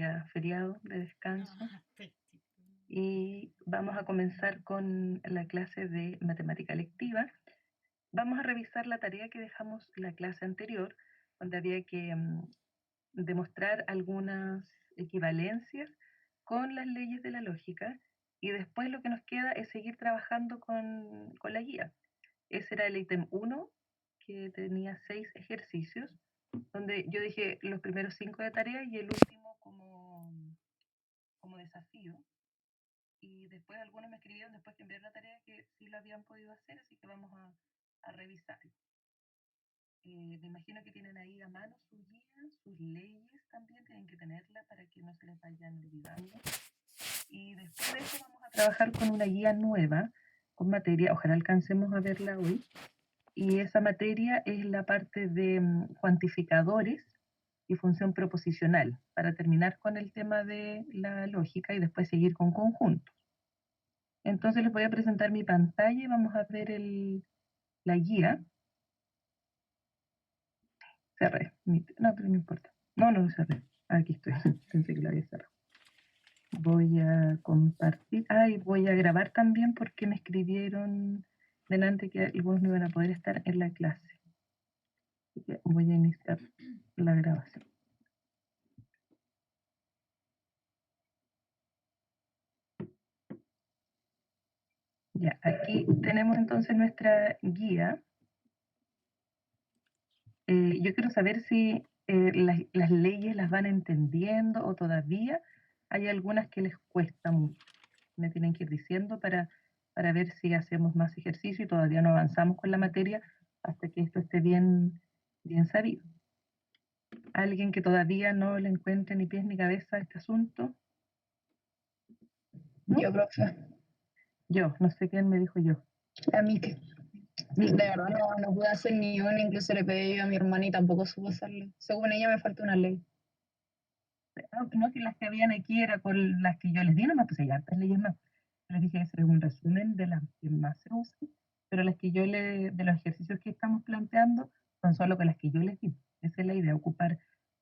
día feriado de descanso Ah, perfecto. y vamos a comenzar con la clase de matemática lectiva. Vamos a revisar la tarea que dejamos la clase anterior, donde había que demostrar algunas equivalencias con las leyes de la lógica y después lo que nos queda es seguir trabajando con la guía. Ese era el ítem 1, que tenía 6 ejercicios, donde yo dije los primeros 5 de tarea y el último como desafío. Y después algunos me escribieron después que enviar la tarea que sí lo habían podido hacer, así que vamos a revisarlo. Me imagino que tienen ahí a mano sus guías, sus leyes también tienen que tenerla para que no se les vayan olvidando. Y después de eso vamos a trabajar con una guía nueva, con materia, ojalá alcancemos a verla hoy. Y esa materia es la parte de cuantificadores y función proposicional, para terminar con el tema de la lógica y después seguir con conjuntos. Entonces les voy a presentar mi pantalla y vamos a ver la guía. Cerré. No, pero no importa. No lo cerré. Aquí estoy. Pensé que lo había cerrado. Voy a compartir. Y voy a grabar también porque me escribieron delante que algunos no iban a poder estar en la clase. Así que voy a iniciar la grabación. Ya, aquí tenemos entonces nuestra guía. Yo quiero saber si las leyes las van entendiendo o todavía hay algunas que les cuesta mucho. Me tienen que ir diciendo para ver si hacemos más ejercicio y todavía no avanzamos con la materia hasta que esto esté bien sabido. ¿Alguien que todavía no le encuentre ni pies ni cabeza a este asunto? ¿No? Yo, profe, Yo, no sé quién me dijo yo. a mí que de verdad no pude hacer ni uno, incluso le pedí yo a mi hermana y tampoco supo hacerlo. Según ella me falta una ley. No, que las que habían aquí era con las que yo les di, nomás pues hay hartas leyes más. Les dije que ese es un resumen de las que más se usan, pero las que de los ejercicios que estamos planteando son solo con las que yo les di. Esa es la idea, ocupar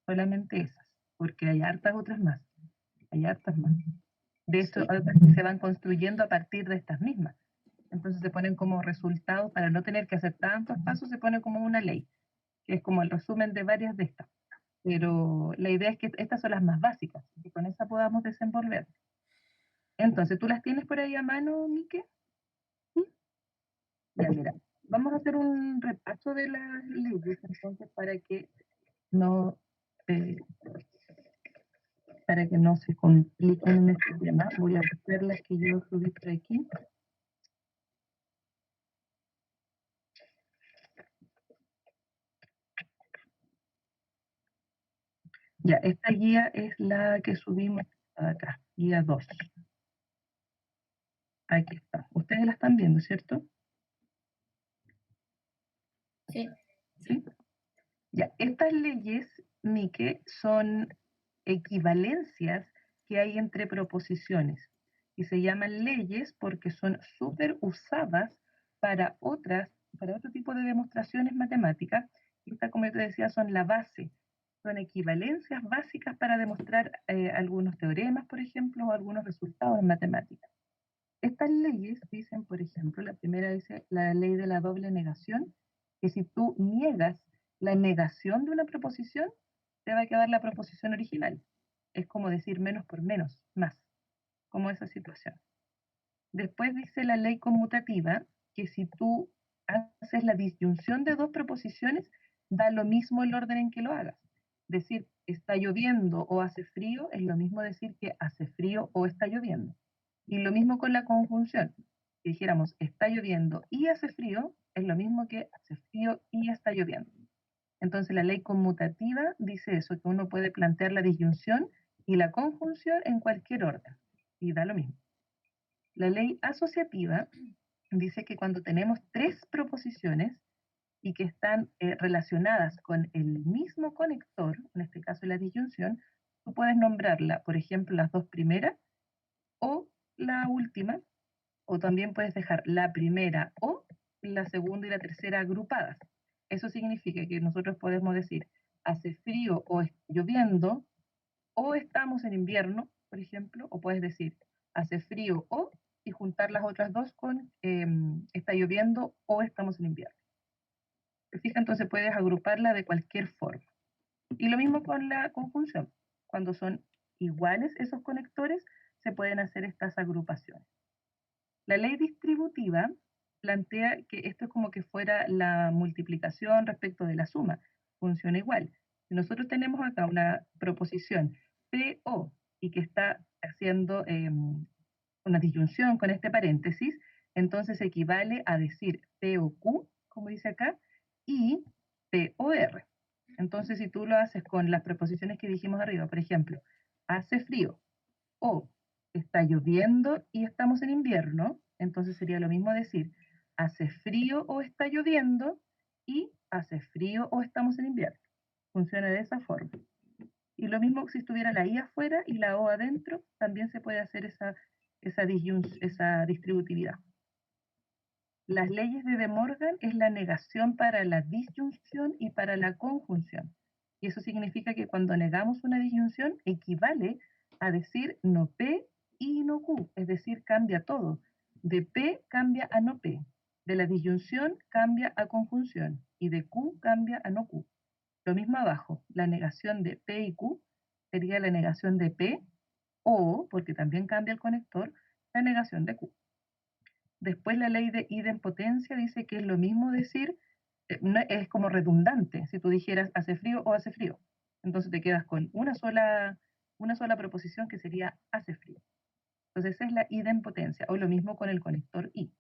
solamente esas, porque hay hartas otras más. Hay hartas más. De hecho, otras que se van construyendo a partir de estas mismas. Entonces se ponen como resultado, para no tener que hacer tantos pasos, se pone como una ley, que es como el resumen de varias de estas. Pero la idea es que estas son las más básicas, y con esa podamos desenvolver. Entonces, ¿tú las tienes por ahí a mano, Mike? ¿Sí? Ya, mira, vamos a hacer un repaso de las leyes, entonces, no, eh, para que no se compliquen en este tema. Voy a buscar las que yo subí por aquí. Ya, esta guía es la que subimos acá, guía 2. Aquí está. Ustedes la están viendo, ¿cierto? Sí. ¿Sí? Ya, estas leyes, Mike, son equivalencias que hay entre proposiciones y se llaman leyes porque son súper usadas para otro tipo de demostraciones matemáticas. Estas, como yo te decía, son la base, son equivalencias básicas para demostrar algunos teoremas, por ejemplo, o algunos resultados en matemáticas. Estas leyes dicen, por ejemplo, la primera dice la ley de la doble negación, que si tú niegas la negación de una proposición, te va a quedar la proposición original. Es como decir menos por menos, más, como esa situación. Después dice la ley conmutativa, que si tú haces la disyunción de dos proposiciones, da lo mismo el orden en que lo hagas. Decir está lloviendo o hace frío es lo mismo decir que hace frío o está lloviendo. Y lo mismo con la conjunción. Si dijéramos está lloviendo y hace frío, es lo mismo que hace frío y está lloviendo. Entonces la ley conmutativa dice eso, que uno puede plantear la disyunción y la conjunción en cualquier orden. Y da lo mismo. La ley asociativa dice que cuando tenemos tres proposiciones y que están relacionadas con el mismo conector, en este caso la disyunción, tú puedes nombrarla, por ejemplo, las dos primeras o la última, o también puedes dejar la primera o la segunda y la tercera agrupadas. Eso significa que nosotros podemos decir hace frío o está lloviendo, o estamos en invierno, por ejemplo, o puedes decir hace frío o, y juntar las otras dos con está lloviendo o estamos en invierno. ¿Te fijas? Entonces puedes agruparla de cualquier forma. Y lo mismo con la conjunción. Cuando son iguales esos conectores, se pueden hacer estas agrupaciones. La ley distributiva plantea que esto es como que fuera la multiplicación respecto de la suma. Funciona igual. Si nosotros tenemos acá una proposición PO y que está haciendo una disyunción con este paréntesis, entonces equivale a decir POQ, como dice acá, y POR. Entonces, si tú lo haces con las preposiciones que dijimos arriba, por ejemplo, hace frío o está lloviendo y estamos en invierno, entonces sería lo mismo decir hace frío o está lloviendo y hace frío o estamos en invierno. Funciona de esa forma. Y lo mismo si estuviera la I afuera y la O adentro, también se puede hacer esa distributividad. Las leyes de De Morgan es la negación para la disyunción y para la conjunción. Y eso significa que cuando negamos una disyunción equivale a decir no P y no Q, es decir, cambia todo. De P cambia a no P, de la disyunción cambia a conjunción y de Q cambia a no Q. Lo mismo abajo, la negación de P y Q sería la negación de P o, porque también cambia el conector, la negación de Q. Después la ley de idempotencia dice que es lo mismo decir, no, es como redundante, si tú dijeras hace frío o hace frío. Entonces te quedas con una sola proposición que sería hace frío. Entonces esa es la idempotencia, o lo mismo con el conector I.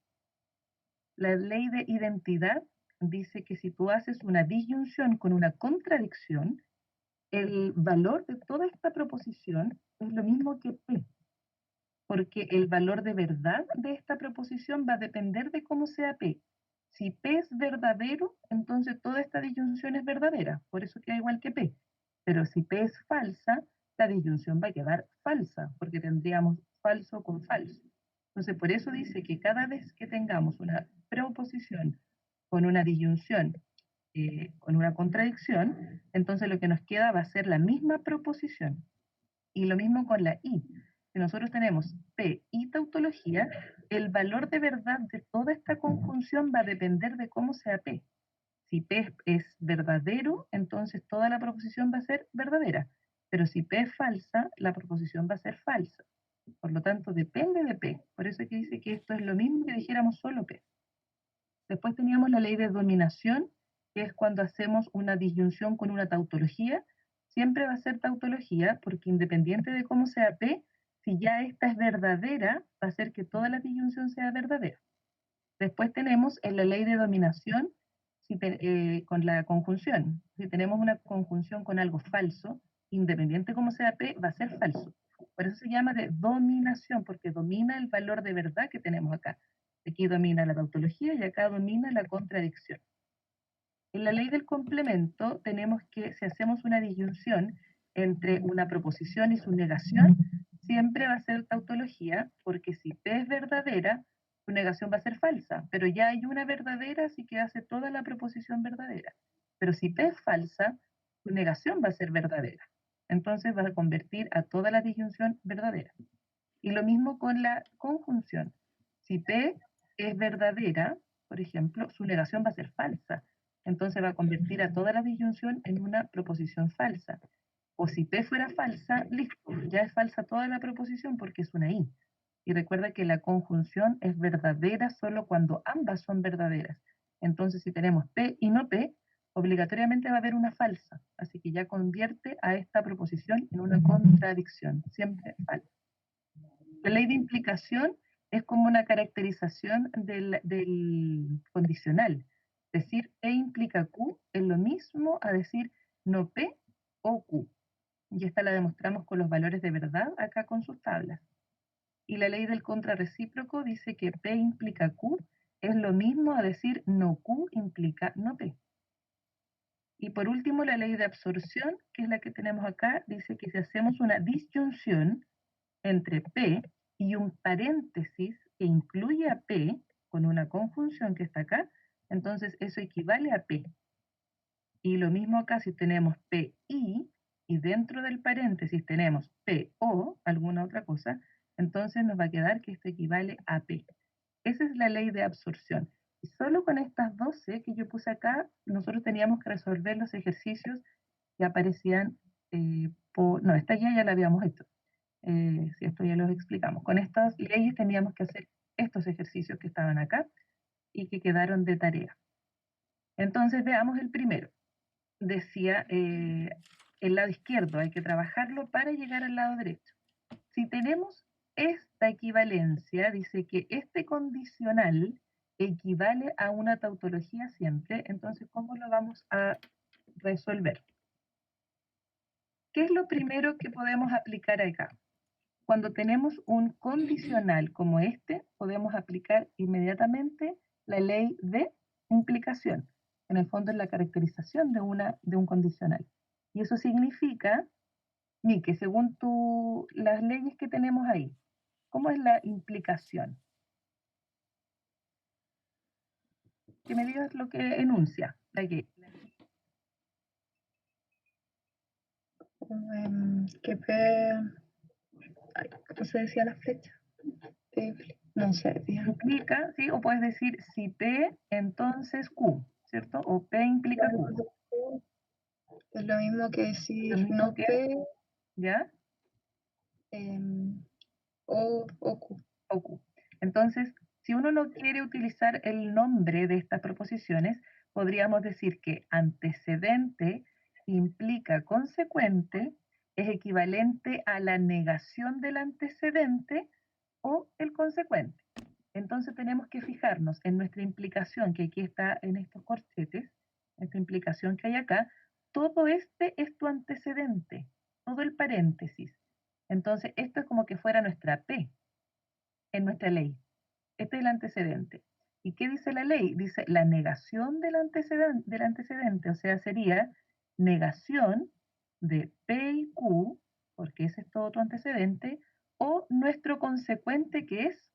La ley de identidad dice que si tú haces una disyunción con una contradicción, el valor de toda esta proposición es lo mismo que P, porque el valor de verdad de esta proposición va a depender de cómo sea P. Si P es verdadero, entonces toda esta disyunción es verdadera, por eso queda igual que P. Pero si P es falsa, la disyunción va a quedar falsa, porque tendríamos falso con falso. Entonces, por eso dice que cada vez que tengamos una proposición con una disyunción, con una contradicción, entonces lo que nos queda va a ser la misma proposición. Y lo mismo con la I. Si nosotros tenemos P y tautología, el valor de verdad de toda esta conjunción va a depender de cómo sea P. Si P es verdadero, entonces toda la proposición va a ser verdadera. Pero si P es falsa, la proposición va a ser falsa. Por lo tanto, depende de P. Por eso aquí dice que esto es lo mismo que dijéramos solo P. Después teníamos la ley de dominación, que es cuando hacemos una disyunción con una tautología. Siempre va a ser tautología, porque independiente de cómo sea P, si ya esta es verdadera, va a hacer que toda la disyunción sea verdadera. Después tenemos en la ley de dominación con la conjunción. Si tenemos una conjunción con algo falso, independiente de cómo sea P, va a ser falso. Por eso se llama de dominación, porque domina el valor de verdad que tenemos acá. Aquí domina la tautología y acá domina la contradicción. En la ley del complemento tenemos que si hacemos una disyunción entre una proposición y su negación, siempre va a ser tautología, porque si P es verdadera, su negación va a ser falsa, pero ya hay una verdadera, así que hace toda la proposición verdadera. Pero si P es falsa, su negación va a ser verdadera. Entonces va a convertir a toda la disyunción verdadera. Y lo mismo con la conjunción. Si P es verdadera, por ejemplo, su negación va a ser falsa. Entonces va a convertir a toda la disyunción en una proposición falsa. O si P fuera falsa, listo, ya es falsa toda la proposición porque es una I. Y recuerda que la conjunción es verdadera solo cuando ambas son verdaderas. Entonces, si tenemos P y no P, obligatoriamente va a haber una falsa. Así que ya convierte a esta proposición en una contradicción, siempre falsa. La ley de implicación es como una caracterización del condicional. Decir E implica Q es lo mismo a decir no P o Q. Y esta la demostramos con los valores de verdad acá con sus tablas. Y la ley del contrarrecíproco dice que P implica Q es lo mismo a decir no Q implica no P. Y por último, la ley de absorción, que es la que tenemos acá, dice que si hacemos una disyunción entre P y un paréntesis que incluye a P con una conjunción que está acá, entonces eso equivale a P. Y lo mismo acá si tenemos P y y dentro del paréntesis tenemos P o alguna otra cosa, entonces nos va a quedar que esto equivale a P. Esa es la ley de absorción. Y solo con estas 12 que yo puse acá, nosotros teníamos que resolver los ejercicios que aparecían no, esta guía ya la habíamos hecho. Si esto ya los explicamos. Con estas leyes teníamos que hacer estos ejercicios que estaban acá y que quedaron de tarea. Entonces veamos el primero. Decía el lado izquierdo, hay que trabajarlo para llegar al lado derecho. Si tenemos esta equivalencia, dice que este condicional equivale a una tautología siempre, entonces ¿cómo lo vamos a resolver? ¿Qué es lo primero que podemos aplicar acá? Cuando tenemos un condicional como este, podemos aplicar inmediatamente la ley de implicación. En el fondo es la caracterización de un condicional. Y eso significa, que según las leyes que tenemos ahí, ¿cómo es la implicación? Que me digas lo que enuncia la ley. Que P... Ay, ¿cómo se decía la flecha? No sé, tía. Implica, ¿sí? O puedes decir si P, entonces Q, ¿cierto? O P implica Q. Es lo mismo que decir Lo mismo no que, P ¿ya? o Q. O Q. Entonces, si uno no quiere utilizar el nombre de estas proposiciones, podríamos decir que antecedente implica consecuente es equivalente a la negación del antecedente o el consecuente. Entonces tenemos que fijarnos en nuestra implicación, que aquí está en estos corchetes, esta implicación que hay acá, todo este es tu antecedente, todo el paréntesis. Entonces esto es como que fuera nuestra P en nuestra ley. Este es el antecedente. ¿Y qué dice la ley? Dice la negación del antecedente, o sea, sería negación de P y Q, porque ese es todo tu antecedente, o nuestro consecuente que es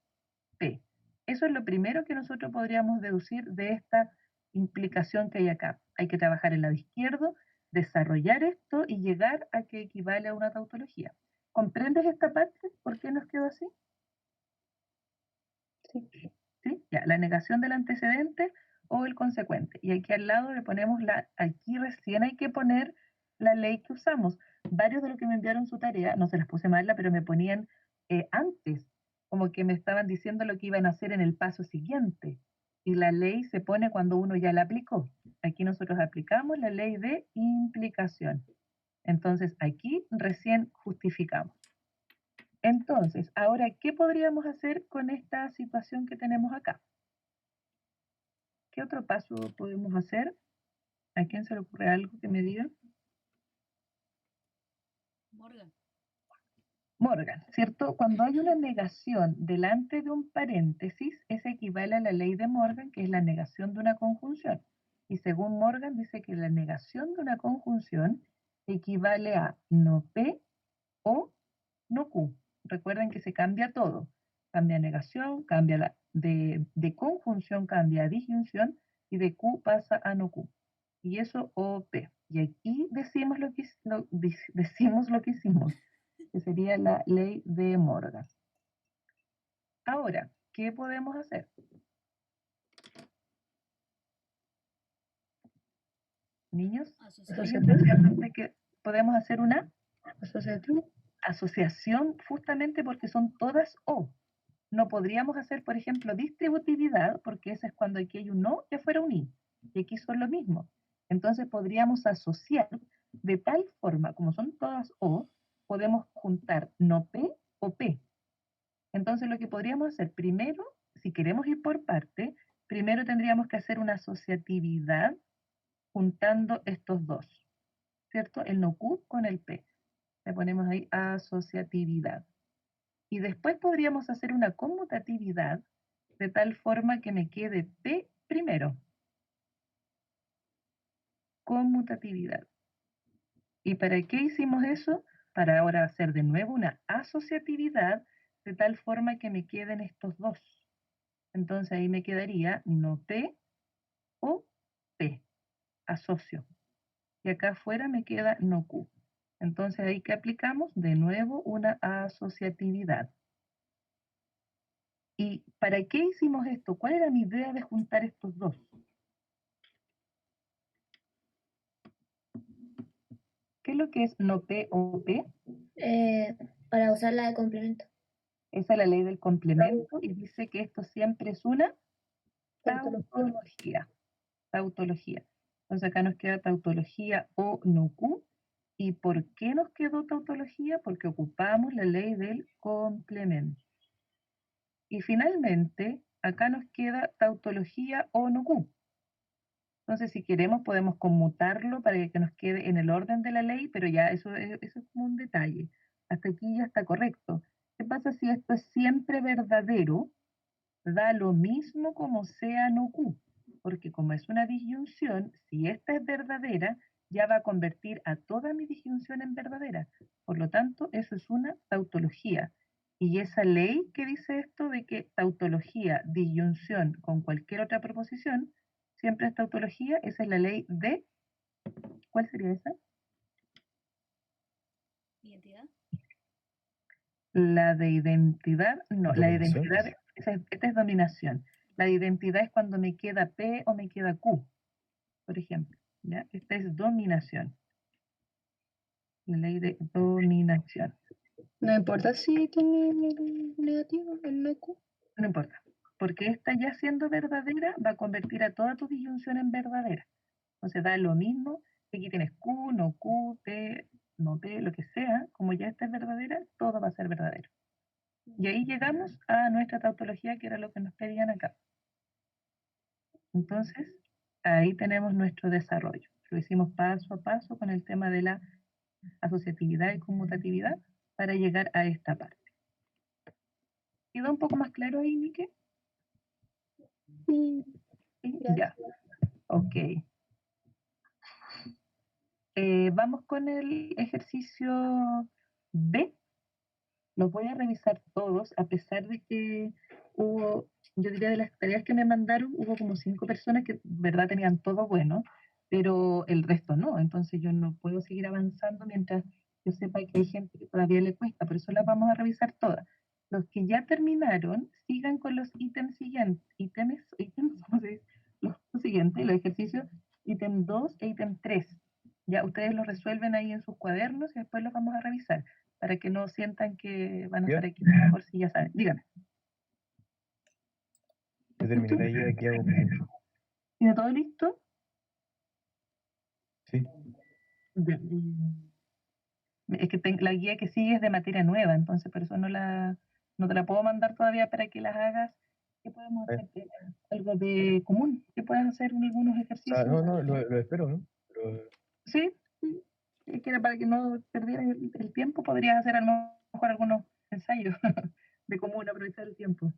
P. Eso es lo primero que nosotros podríamos deducir de esta implicación que hay acá. Hay que trabajar el lado izquierdo, desarrollar esto y llegar a que equivale a una tautología. ¿Comprendes esta parte? ¿Por qué nos quedó así? Sí. ¿Sí? Ya, la negación del antecedente o el consecuente. Y aquí al lado le ponemos aquí recién hay que poner la ley que usamos. Varios de los que me enviaron su tarea, no se las puse mal, pero me ponían antes, como que me estaban diciendo lo que iban a hacer en el paso siguiente. Y la ley se pone cuando uno ya la aplicó. Aquí nosotros aplicamos la ley de implicación. Entonces aquí recién justificamos. Entonces, ahora, ¿qué podríamos hacer con esta situación que tenemos acá? ¿Qué otro paso podemos hacer? ¿A quién se le ocurre algo que me diga? Morgan. Morgan, ¿cierto? Cuando hay una negación delante de un paréntesis, esa equivale a la ley de Morgan, que es la negación de una conjunción. Y según Morgan, dice que la negación de una conjunción equivale a no P o no Q. Recuerden que se cambia todo. Cambia negación, cambia de conjunción, cambia a disyunción, y de Q pasa a no Q. Y eso OP. Y aquí decimos decimos lo que hicimos, que sería la ley de Morgan. Ahora, ¿qué podemos hacer? Niños, Asociación. que podemos hacer una Asociación. asociación justamente porque son todas O. No podríamos hacer, por ejemplo, distributividad, porque ese es cuando aquí hay un O y afuera un I. Y aquí son lo mismo. Entonces podríamos asociar de tal forma, como son todas O, podemos juntar no P o P. Entonces lo que podríamos hacer primero, si queremos ir por parte, primero tendríamos que hacer una asociatividad juntando estos dos, ¿cierto? El no Q con el P. Le ponemos ahí asociatividad. Y después podríamos hacer una conmutatividad de tal forma que me quede P primero. Conmutatividad. ¿Y para qué hicimos eso? Para ahora hacer de nuevo una asociatividad de tal forma que me queden estos dos. Entonces ahí me quedaría no P o P, asocio. Y acá afuera me queda no Q. Entonces ahí que aplicamos de nuevo una asociatividad. ¿Y para qué hicimos esto? ¿Cuál era mi idea de juntar estos dos? ¿Qué es lo que es no P o P? Para usarla de complemento. Esa es la ley del complemento y dice que esto siempre es una tautología. Tautología. Entonces acá nos queda tautología o no Q. ¿Y por qué nos quedó tautología? Porque ocupamos la ley del complemento. Y finalmente, acá nos queda tautología o no Q. Entonces, si queremos, podemos conmutarlo para que nos quede en el orden de la ley, pero ya eso es como un detalle. Hasta aquí ya está correcto. ¿Qué pasa si esto es siempre verdadero? Da lo mismo como sea no Q, porque como es una disyunción, si esta es verdadera, ya va a convertir a toda mi disyunción en verdadera. Por lo tanto, eso es una tautología. Y esa ley que dice esto de que tautología, disyunción con cualquier otra proposición, siempre es tautología, esa es la ley de, ¿cuál sería esa? ¿Identidad? La de identidad, no, la de Dominación. identidad, esta es dominación. La de identidad es cuando me queda P o me queda Q, por ejemplo. ¿Ya? Esta es dominación. La ley de dominación. No importa si tiene el negativo, el no Q. No importa. Porque esta ya siendo verdadera va a convertir a toda tu disyunción en verdadera. Entonces da lo mismo que aquí tienes Q, no Q, P, no P, lo que sea. Como ya esta es verdadera, todo va a ser verdadero. Y ahí llegamos a nuestra tautología, que era lo que nos pedían acá. Entonces, ahí tenemos nuestro desarrollo. Lo hicimos paso a paso con el tema de la asociatividad y conmutatividad para llegar a esta parte. ¿Quedó un poco más claro ahí, Mike? Sí, Sí, gracias. ya, ok. Vamos con el ejercicio B. Los voy a revisar todos, a pesar de que hubo, yo diría de las tareas que me mandaron, hubo como 5 personas que, verdad, tenían todo bueno, pero el resto no. Entonces yo no puedo seguir avanzando mientras yo sepa que hay gente que todavía le cuesta, por eso las vamos a revisar todas. Los que ya terminaron, sigan con los ítems siguientes, ¿cómo se dice? Los siguientes, los ejercicios, ítem 2 e ítem 3. Ya ustedes los resuelven ahí en sus cuadernos y después los vamos a revisar para que no sientan que van a Ya. estar aquí por si ya saben. Dígame. Yo terminé la guía, ¿qué hago con eso? ¿Tiene todo listo? Sí. Ya, es que la guía que sigue es de materia nueva, entonces por eso no te la puedo mandar todavía para que las hagas. ¿Qué podemos hacer? Algo de común, que puedas hacer algunos ejercicios. No, lo espero, ¿no? Pero, Sí, sí. Es que era para que no perdieras el tiempo, podrías hacer a lo mejor algunos ensayos de común, aprovechar el tiempo.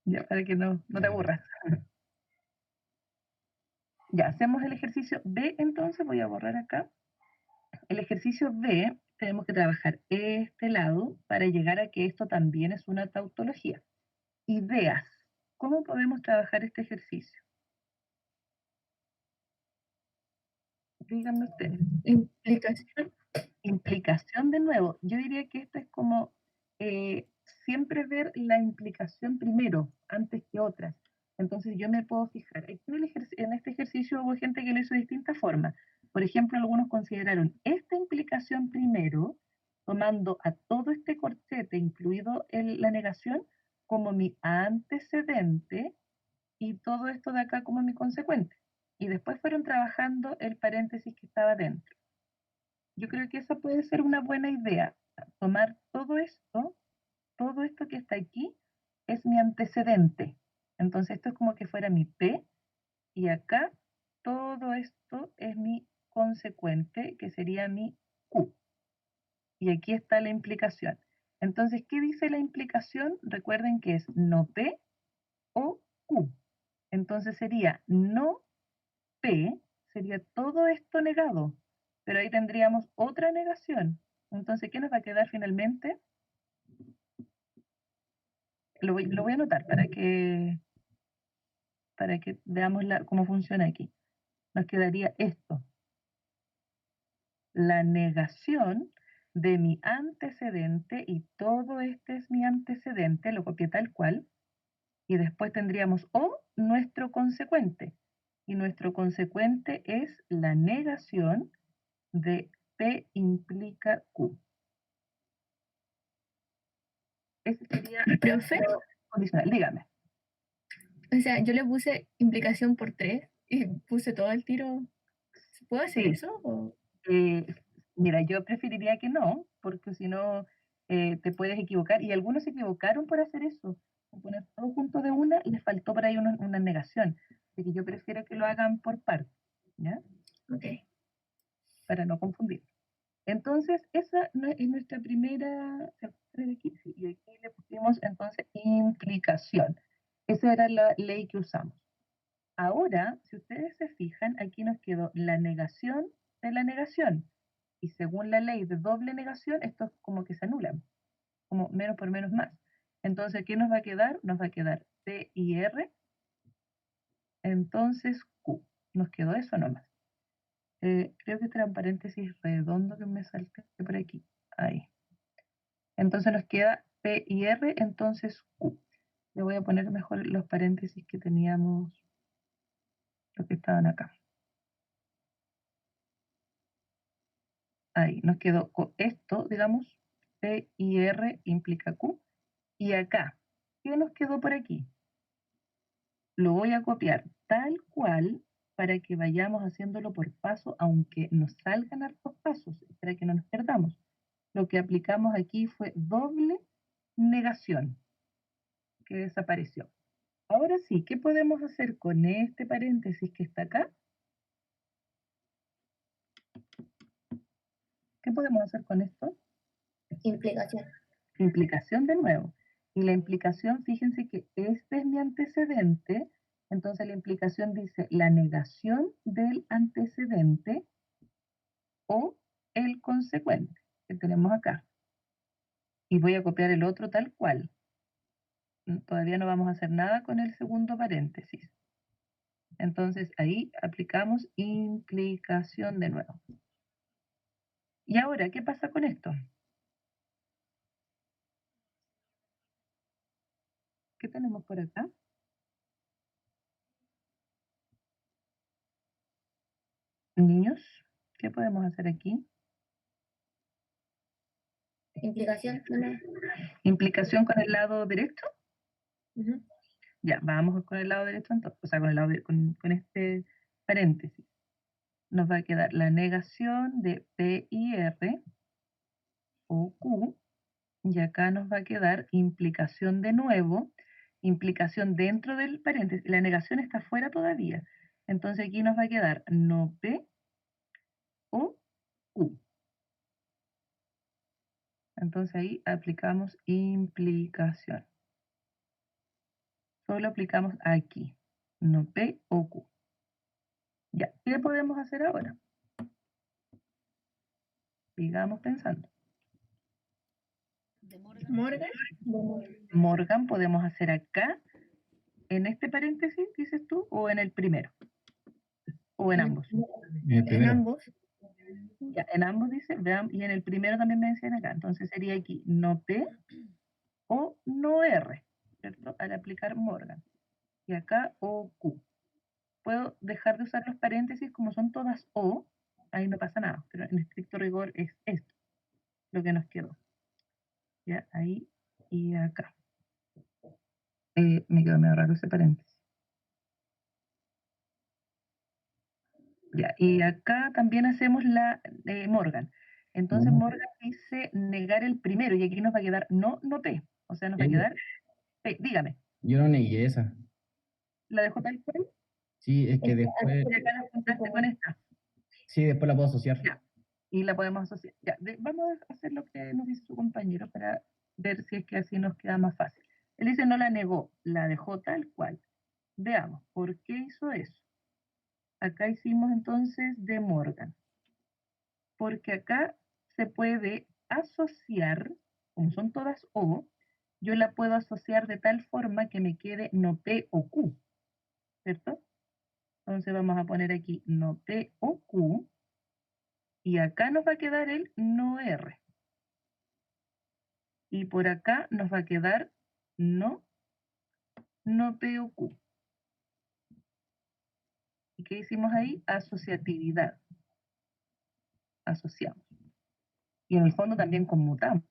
Ya, para que no te aburras. Ya, hacemos el ejercicio B, entonces voy a borrar acá. El ejercicio B, tenemos que trabajar este lado para llegar a que esto también es una tautología. Ideas. ¿Cómo podemos trabajar este ejercicio? Díganme ustedes. Implicación. Implicación de nuevo. Yo diría que esto es como siempre ver la implicación primero, antes que otras. Entonces yo me puedo fijar. Aquí en este ejercicio hubo gente que lo hizo de distintas formas. Por ejemplo, algunos consideraron esta implicación primero, tomando a todo este corchete, incluido la negación, como mi antecedente y todo esto de acá como mi consecuente. Y después fueron trabajando el paréntesis que estaba dentro. Yo creo que esa puede ser una buena idea. Tomar todo esto que está aquí, es mi antecedente. Entonces esto es como que fuera mi P y acá todo esto es mi consecuente, que sería mi Q. Y aquí está la implicación. Entonces, ¿qué dice la implicación? Recuerden que es no P o Q. Entonces sería no P, sería todo esto negado, pero ahí tendríamos otra negación. Entonces, ¿qué nos va a quedar finalmente? Lo voy a anotar para que veamos cómo funciona aquí. Nos quedaría esto. la negación de mi antecedente y todo este es mi antecedente, lo copié tal cual, y después tendríamos o nuestro consecuente, y nuestro consecuente es la negación de P implica Q. Ese sería Profe, lo condicional. Dígame. o sea, yo le puse implicación por 3 y puse todo el tiro. ¿Puedo hacer Sí. eso? O... Mira, yo preferiría que no, porque si no te puedes equivocar. Y algunos se equivocaron por hacer eso. Por poner todo junto de una, les faltó por ahí una negación. Así que yo prefiero que lo hagan por partes, ¿ya? Ok. Para no confundir. Entonces, esa es nuestra primera, ¿se puede ver aquí? Sí, y aquí le pusimos entonces implicación. Esa era la ley que usamos. Ahora, si ustedes se fijan, aquí nos quedó la negación de la negación. Y según la ley de doble negación, estos como que se anulan, como menos por menos más. Entonces, ¿qué nos va a quedar? Nos va a quedar P y R, entonces Q. Nos quedó eso nomás. Creo que este era un paréntesis redondo que me salté por aquí. Ahí. Entonces nos queda P y R, entonces Q. Le voy a poner mejor los paréntesis que teníamos, los que estaban acá. Ahí, nos quedó esto, digamos, P y R implica Q. Y acá, ¿qué nos quedó por aquí? Lo voy a copiar tal cual para que vayamos haciéndolo por paso, aunque nos salgan hartos pasos, para que no nos perdamos. Lo que aplicamos aquí fue doble negación, que desapareció. Ahora sí, ¿qué podemos hacer con este paréntesis que está acá? ¿Qué podemos hacer con esto? Implicación. Implicación de nuevo. Y la implicación, fíjense que este es mi antecedente, entonces la implicación dice la negación del antecedente o el consecuente que tenemos acá. Y voy a copiar el otro tal cual. Todavía no vamos a hacer nada con el segundo paréntesis. Entonces ahí aplicamos implicación de nuevo. Y ahora, ¿qué pasa con esto? ¿Qué tenemos por acá? Niños, ¿qué podemos hacer aquí? Implicación. No. Implicación con el lado derecho. Ujú. Ya, vamos con el lado derecho entonces, o sea, con, con este paréntesis. Nos va a quedar la negación de P y R o Q, y acá nos va a quedar implicación de nuevo, implicación dentro del paréntesis. La negación está fuera todavía. Entonces aquí nos va a quedar no P o Q. Entonces ahí aplicamos implicación. Solo aplicamos aquí, no P o Q. Ya, ¿qué podemos hacer ahora? Sigamos pensando. De Morgan. Morgan. Morgan podemos hacer acá, en este paréntesis, dices tú, o en el primero, o en ambos. En Primero. ambos. Ya, en ambos dice, vean, y en el primero también me decían acá, entonces sería aquí no P o no R, ¿cierto? Al aplicar Morgan. Y acá o Q. Puedo dejar de usar los paréntesis como son todas O, ahí no pasa nada, pero en estricto rigor es esto lo que nos quedó. Ya, ahí y acá. Me quedó medio raro ese paréntesis. Ya, y acá también hacemos la Morgan. Entonces Morgan dice negar el primero y aquí nos va a quedar no P. O sea, nos va a quedar P. Dígame, Yo no negué esa. ¿la dejó tal cual? Sí, es que después, Y acá la juntaste con esta. sí, después la puedo asociar. Ya, y la podemos asociar. Ya, vamos a hacer lo que nos dice su compañero para ver si es que así nos queda más fácil. Él dice no la negó, la dejó tal cual. Veamos, ¿por qué hizo eso? Acá hicimos entonces de Morgan. Porque acá se puede asociar, como son todas O, yo la puedo asociar de tal forma que me quede no P o Q, ¿cierto? Entonces vamos a poner aquí no P o Q, Y acá nos va a quedar el no R. Y por acá nos va a quedar no P o Q. ¿Y qué hicimos ahí? Asociatividad. Asociamos. Y en el fondo también conmutamos,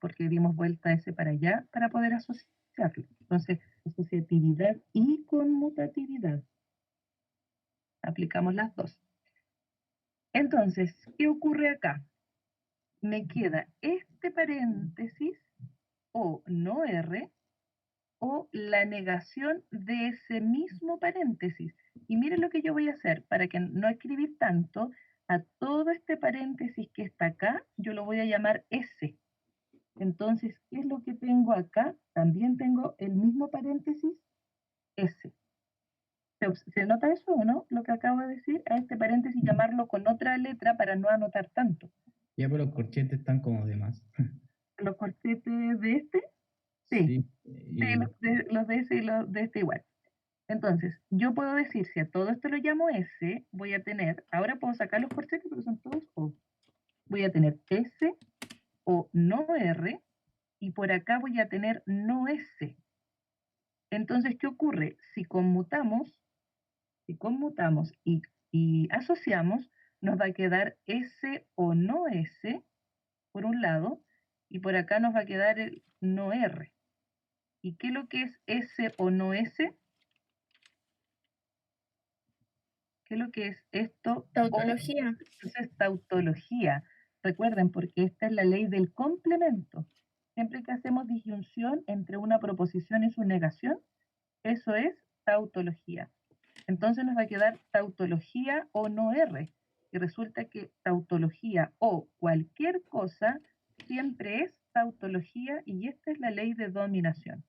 porque dimos vuelta ese para allá para poder asociarlo. Entonces, asociatividad y conmutatividad. Aplicamos las dos. Entonces, ¿qué ocurre acá? Me queda este paréntesis o no R o la negación de ese mismo paréntesis. Y miren lo que yo voy a hacer para que no escribir tanto. A todo este paréntesis que está acá, yo lo voy a llamar S. Entonces, ¿qué es lo que tengo acá? También tengo el mismo paréntesis S. ¿Se nota eso o no? Lo que acabo de decir, a este paréntesis llamarlo con otra letra para no anotar tanto. Ya, pero los corchetes están como de más. Los corchetes de este, sí, Sí. los de ese y los de este igual. Entonces, yo puedo decir, si a todo esto lo llamo S, voy a tener, ahora puedo sacar los corchetes, pero son todos O. Voy a tener S o no R, y por acá voy a tener no S. Entonces, ¿qué ocurre? Si conmutamos y asociamos, nos va a quedar S o no S, por un lado, y por acá nos va a quedar el no R. ¿Y qué es lo que es S o no S? ¿Qué es lo que es esto? Tautología. Entonces, tautología. Recuerden, porque esta es la ley del complemento. Siempre que hacemos disyunción entre una proposición y su negación, eso es tautología. Entonces nos va a quedar tautología o no R. Y resulta que tautología o cualquier cosa siempre es tautología y esta es la ley de dominación.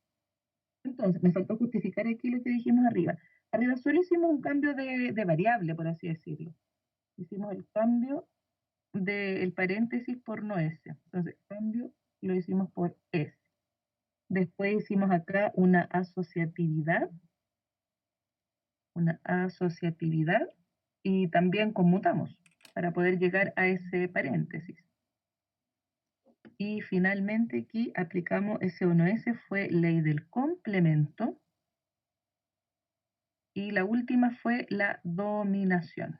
Entonces, me faltó justificar aquí lo que dijimos arriba. Arriba solo hicimos un cambio de variable, por así decirlo. Hicimos el cambio del paréntesis por no S. Entonces, cambio lo hicimos por S. Después hicimos acá una asociatividad y también conmutamos para poder llegar a ese paréntesis. Y finalmente aquí aplicamos S1S, fue ley del complemento. Y la última fue la dominación.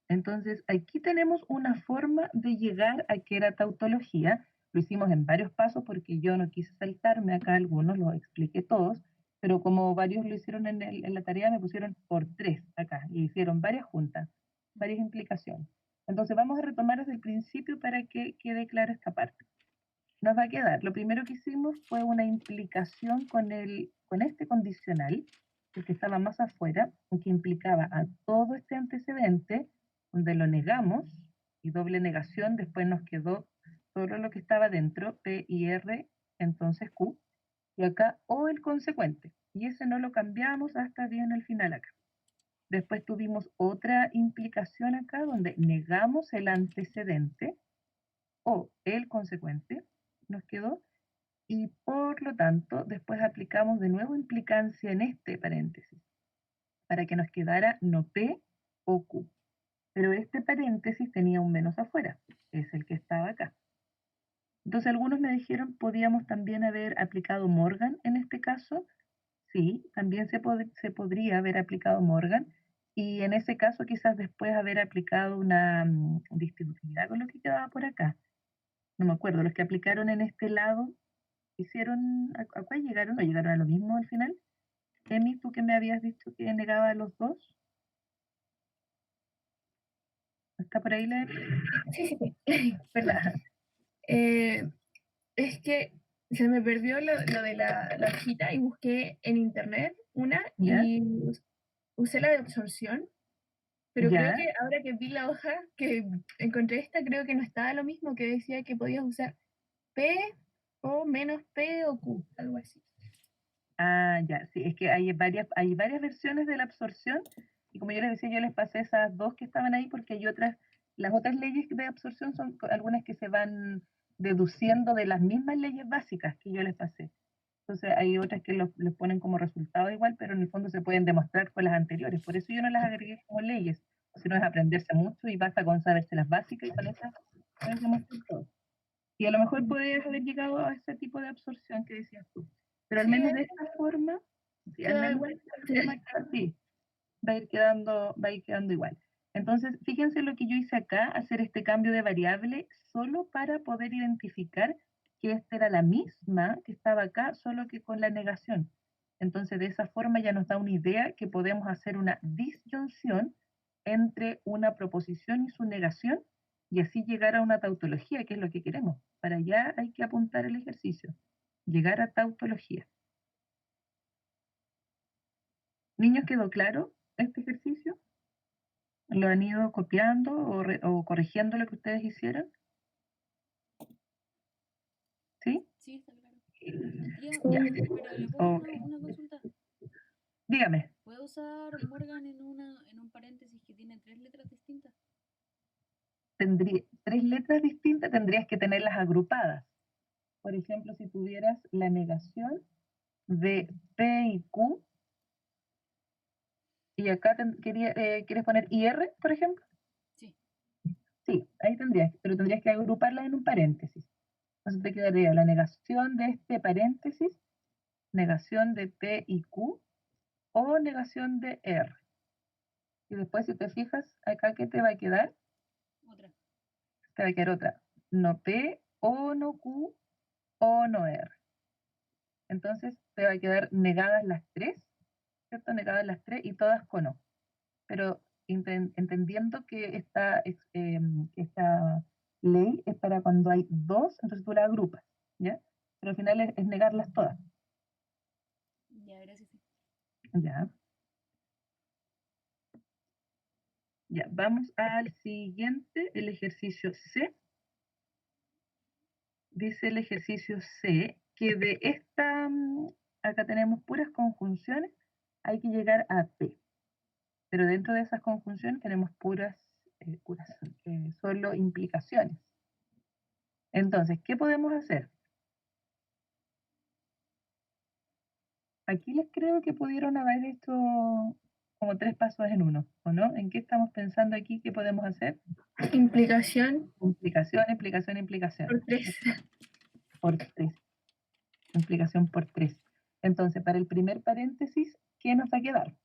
Entonces, aquí tenemos una forma de llegar a que era tautología. Lo hicimos en varios pasos porque yo no quise saltarme acá algunos, los expliqué todos, pero como varios lo hicieron en la tarea, me pusieron por 3 acá y hicieron varias juntas, varias implicaciones. Entonces, vamos a retomar desde el principio para que quede clara esta parte. Nos va a quedar, lo primero que hicimos fue una implicación con este condicional, el que estaba más afuera, que implicaba a todo este antecedente, donde lo negamos, y doble negación, después nos quedó solo lo que estaba dentro, P y R, entonces Q, y acá O el consecuente, y ese no lo cambiamos hasta bien al final acá. Después tuvimos otra implicación acá, donde negamos el antecedente, o el consecuente, nos quedó, y por lo tanto después aplicamos de nuevo implicancia en este paréntesis, para que nos quedara no P o Q. Pero este paréntesis tenía un menos afuera, es el que estaba acá. Entonces algunos me dijeron, ¿podíamos también haber aplicado Morgan en este caso? Sí, también se podría haber aplicado Morgan, y en ese caso quizás después haber aplicado una distributividad con lo que quedaba por acá. No me acuerdo, los que aplicaron en este lado, hicieron, ¿a cuál llegaron? ¿O llegaron a lo mismo al final? Emi, tú que me habías dicho que negaba a los dos. ¿Está por ahí la Emi? Sí. Perdón. Es que se me perdió lo de la hojita y busqué en internet una ¿Ya? y usé la de absorción, pero creo ¿Ya? que ahora que vi la hoja que encontré esta, creo que no estaba lo mismo, que decía que podías usar P o menos P o Q, algo así. Ah, ya, sí, es que hay varias versiones de la absorción, y como yo les decía, yo les pasé esas dos que estaban ahí porque hay otras, las otras leyes de absorción son algunas que se van deduciendo de las mismas leyes básicas que yo les pasé. Entonces hay otras que les ponen como resultado igual, pero en el fondo se pueden demostrar con las anteriores. Por eso yo no las agregué como leyes, Si no es aprenderse mucho y basta con saberse las básicas y con eso muestra todo. Y a lo mejor podrías haber llegado a ese tipo de absorción que decías tú. Pero al Sí, menos de esta forma, sí, al Queda menos de igual. esta forma, sí, va a ir quedando igual. Entonces, fíjense lo que yo hice acá, hacer este cambio de variable solo para poder identificar que esta era la misma que estaba acá, solo que con la negación. Entonces, de esa forma ya nos da una idea que podemos hacer una disyunción entre una proposición y su negación y así llegar a una tautología, que es lo que queremos. Para allá hay que apuntar el ejercicio, llegar a tautología. ¿Niños, quedó claro este ejercicio? ¿Lo han ido copiando o corrigiendo lo que ustedes hicieron? ¿Sí? Sí, está claro. Tía, Ya. pero le puedo hacer Ok. una consulta. Dígame, ¿Puedo usar Morgan en un paréntesis que tiene 3 letras distintas? tendría 3 letras distintas, tendrías que tenerlas agrupadas. Por ejemplo, si tuvieras la negación de P y Q, y acá ¿quieres poner IR, por ejemplo? Sí. Sí, ahí tendrías, pero tendrías que agruparlas en un paréntesis. Entonces te quedaría la negación de este paréntesis, negación de P y Q, o negación de R. Y después, si te fijas, acá, ¿qué te va a quedar? Otra. Te va a quedar otra. No P, o no Q, o no R. Entonces, te va a quedar negadas las tres, ¿cierto? Negadas las tres y todas con O. Pero entendiendo que esta ley es para cuando hay dos, entonces tú la agrupas, ¿ya? Pero al final es negarlas todas, Ya, gracias. Sí. ¿ya? Ya, vamos al siguiente, el ejercicio C. Dice el ejercicio C que de acá tenemos puras conjunciones, hay que llegar a P. Pero dentro de esas conjunciones tenemos solo implicaciones. Entonces, ¿qué podemos hacer? Aquí les creo que pudieron haber hecho como 3 pasos en uno, ¿o no? ¿En qué estamos pensando aquí? ¿Qué podemos hacer? Implicación Implicación, implicación, implicación. por 3. Por 3. Implicación por 3. Entonces, para el primer paréntesis, ¿qué nos va a quedar?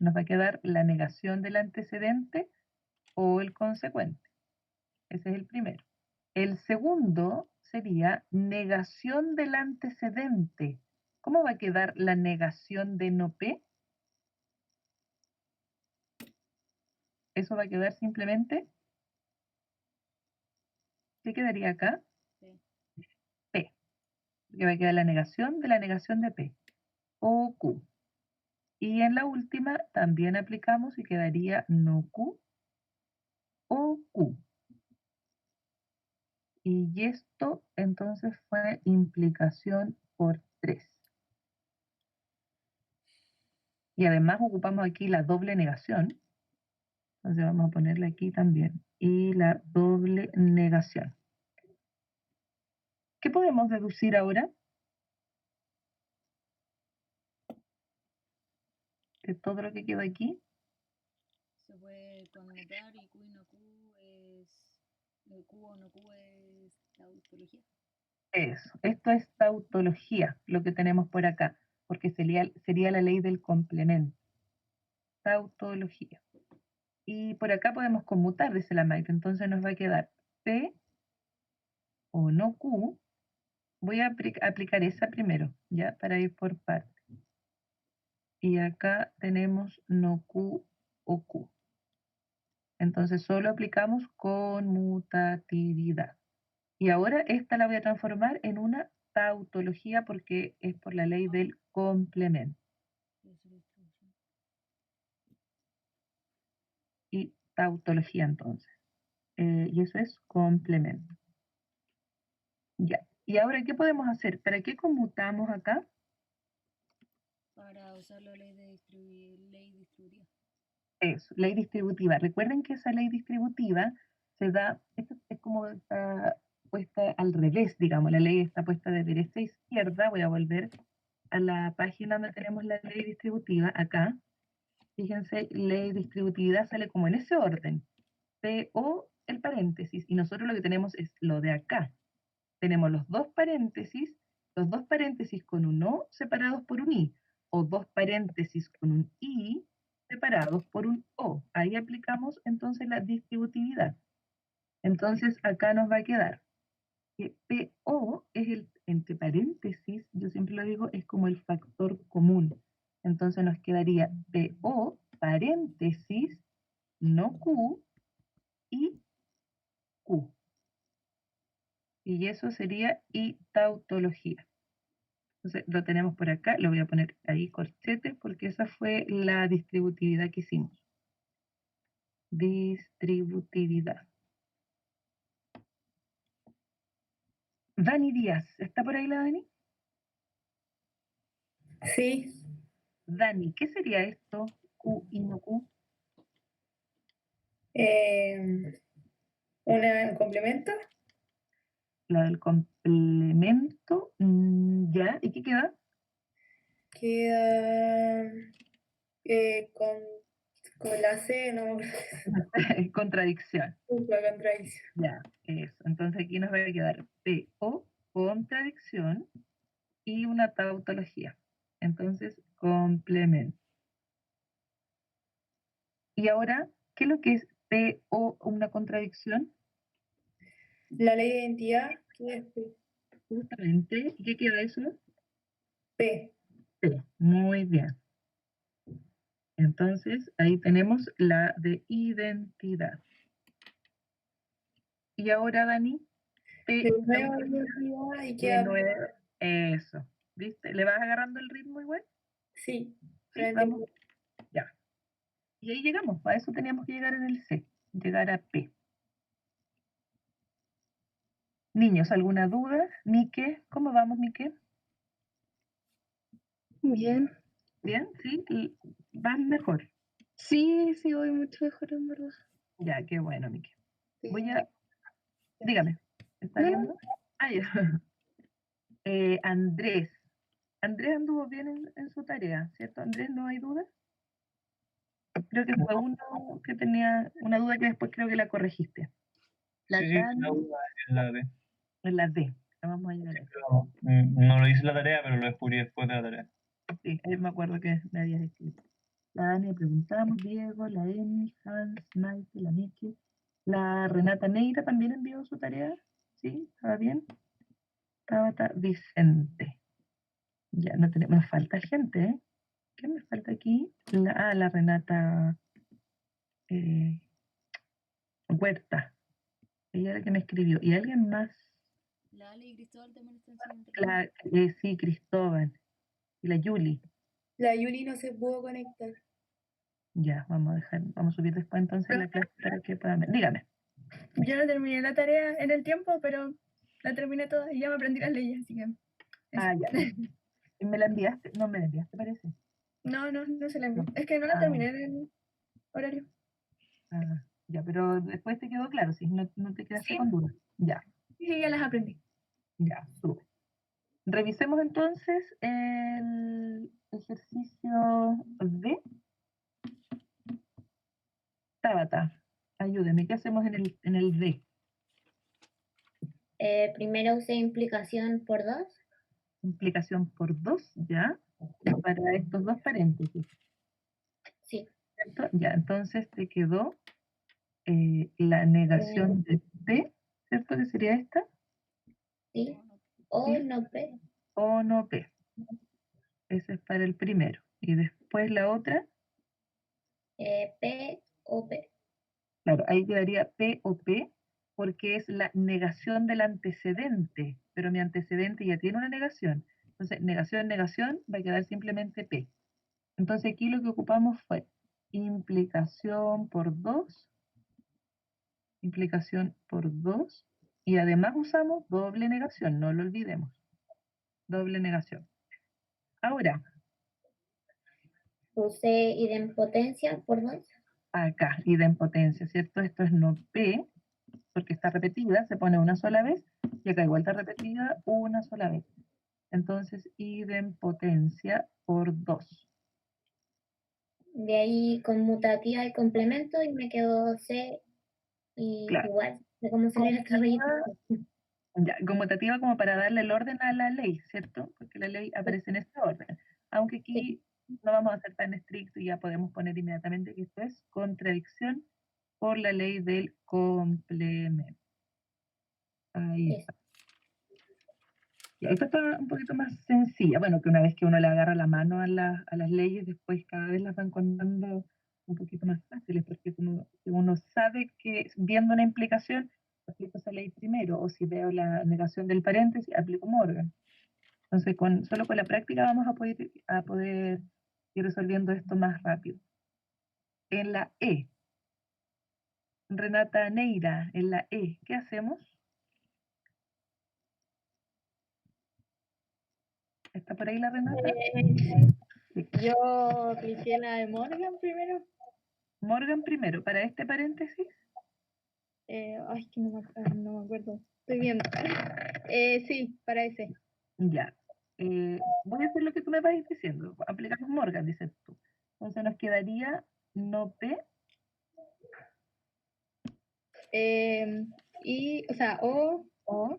Nos va a quedar la negación del antecedente o el consecuente. Ese es el primero. El segundo sería negación del antecedente. ¿Cómo va a quedar la negación de no P? Eso va a quedar simplemente, ¿qué quedaría acá? Sí. P. Que va a quedar la negación de P. O Q. Y en la última también aplicamos y quedaría no Q o Q. Y esto entonces fue implicación por 3. Y además ocupamos aquí la doble negación. Entonces vamos a ponerla aquí también. Y la doble negación. ¿Qué podemos deducir ahora? De todo lo que quedó aquí. Se puede conmutar y Q y no Q es. Q o no Q es tautología. Eso. Esto es tautología, lo que tenemos por acá. Porque sería la ley del complemento. Tautología. Y por acá podemos conmutar, dice la Maite. Entonces nos va a quedar P o no Q. Voy a aplicar esa primero, ¿ya? Para ir por partes. Y acá tenemos no Q o Q. Entonces solo aplicamos conmutatividad. Y ahora esta la voy a transformar en una tautología porque es por la ley del complemento. Y tautología entonces. Y eso es complemento. Ya. ¿Y ahora qué podemos hacer? ¿Para qué conmutamos acá? Para usar la ley distributiva. Eso, ley distributiva. Recuerden que esa ley distributiva se da, esto es como está puesta al revés, digamos, la ley está puesta de derecha a izquierda. Voy a volver a la página donde tenemos la ley distributiva, acá. Fíjense, la distributividad sale como en ese orden. PO, el paréntesis, y nosotros lo que tenemos es lo de acá. Tenemos los dos paréntesis con un O separados por un I, o dos paréntesis con un I separados por un O. Ahí aplicamos entonces la distributividad. Entonces acá nos va a quedar que PO es el, entre paréntesis, yo siempre lo digo, es como el factor común. Entonces nos quedaría PO, paréntesis, no Q, y Q. Y eso sería y tautología. Entonces lo tenemos por acá, lo voy a poner ahí corchete porque esa fue la distributividad que hicimos. Distributividad. Dani Díaz, ¿está por ahí la Dani? Sí. Dani, ¿qué sería esto? Q y no Q. ¿Un complemento? La del complemento, ya, ¿y qué queda? Queda con la C, no, Contradicción. la contradicción. Ya, eso. Entonces aquí nos va a quedar PO, contradicción, y una tautología. Entonces, complemento. Y ahora, ¿qué es lo que es PO, una contradicción? La ley de identidad, ¿qué es P? Justamente, ¿y qué queda eso? P. P. Muy bien. Entonces, ahí tenemos la de identidad. Y ahora, Dani, P De nuevo identidad y de queda nuevo. Eso. ¿Viste? ¿Le vas agarrando el ritmo igual? sí. Sí, vamos. Ya. Y ahí llegamos. A eso teníamos que llegar en el C. Llegar a P. Niños, ¿alguna duda? Mique, ¿cómo vamos, Mique? Bien. ¿Bien? ¿Sí? ¿Y vas mejor? Sí, sí, voy mucho mejor en verdad. Ya, qué bueno, Mique. Sí. Voy a... Dígame. ¿Está No, no. viendo? Ah, ya. Andrés. Andrés anduvo bien en su tarea, ¿cierto? Andrés, ¿no hay duda? Creo que fue uno que tenía una duda que después creo que la corregiste. La Sí, Dani, la duda es la D. en la D. La vamos a llegar a esa. No lo hice la tarea, pero lo descubrí después de la tarea. Sí, ahí me acuerdo que me habías escrito. La Dani le preguntamos, Diego, la Emi, Hans, Maite, la Miki. La Renata Neira también envió su tarea. ¿Sí? ¿Estaba bien? Tabata Vicente. Ya no tenemos, nos falta gente, ¿eh? ¿Qué me falta aquí? La Renata Huerta. Ella era la que me escribió. ¿Y alguien más? La Ale y Cristóbal también están sin internet. Sí, Cristóbal. Y la Yuli. La Yuli no se pudo conectar. Ya, vamos a subir después entonces la clase para que puedan ver. Dígame. Yo no terminé la tarea en el tiempo, pero la terminé toda y ya me aprendí las leyes, así que... eso. Ah, ya. ¿Y me la enviaste? No me la enviaste, parece. No se la envié. Es que no la terminé en el horario. Ya, pero después te quedó claro, sí, no te quedaste Sí. con dudas. Ya, Sí, ya las aprendí. ya, sube. Revisemos entonces el ejercicio D. Tabata, ayúdeme, ¿qué hacemos en el D? Primero usé implicación por 2. Implicación por 2, ¿ya? Para estos dos paréntesis, Sí. ¿cierto? Ya, entonces te quedó la negación de P, ¿cierto? Que sería esta, Sí. O no P. o no P. Ese es para el primero. Y después la otra, P o P. claro, ahí quedaría P o P, porque es la negación del antecedente, pero mi antecedente ya tiene una negación. Entonces, negación, va a quedar simplemente P. Entonces, aquí lo que ocupamos fue implicación por 2, y además usamos doble negación, no lo olvidemos. Doble negación. Ahora, Usé idempotencia por 2. acá, idempotencia, ¿cierto? Esto es no P, porque está repetida, se pone una sola vez, y acá igual está repetida una sola vez. Entonces, idempotencia por 2. De ahí conmutativa y complemento y me quedó C y Claro. igual, de cómo se viene este relleno. Ya, conmutativa como para darle el orden a la ley, ¿cierto? Porque la ley aparece en este orden. Aunque aquí no vamos a ser tan estrictos y ya podemos poner inmediatamente que esto es contradicción por la ley del complemento. Ahí Eso. está. Ya, esta está un poquito más sencilla. Bueno, que una vez que uno le agarra la mano a las leyes, después cada vez las van encontrando un poquito más fáciles, porque como si uno sabe que viendo una implicación, aplico esa ley primero, o si veo la negación del paréntesis, aplico Morgan. Entonces, solo con la práctica vamos a poder ir resolviendo esto más rápido. En la E, Renata Neira, en la E, ¿qué hacemos? ¿Está por ahí la Renata? Yo cliqué la de Morgan primero. Morgan primero, para este paréntesis. Ay, que no me acuerdo. Estoy viendo. Sí, para ese. Ya. Voy a hacer lo que tú me vas diciendo. Aplicamos Morgan, dices tú. Entonces nos quedaría no P O sea, O, o,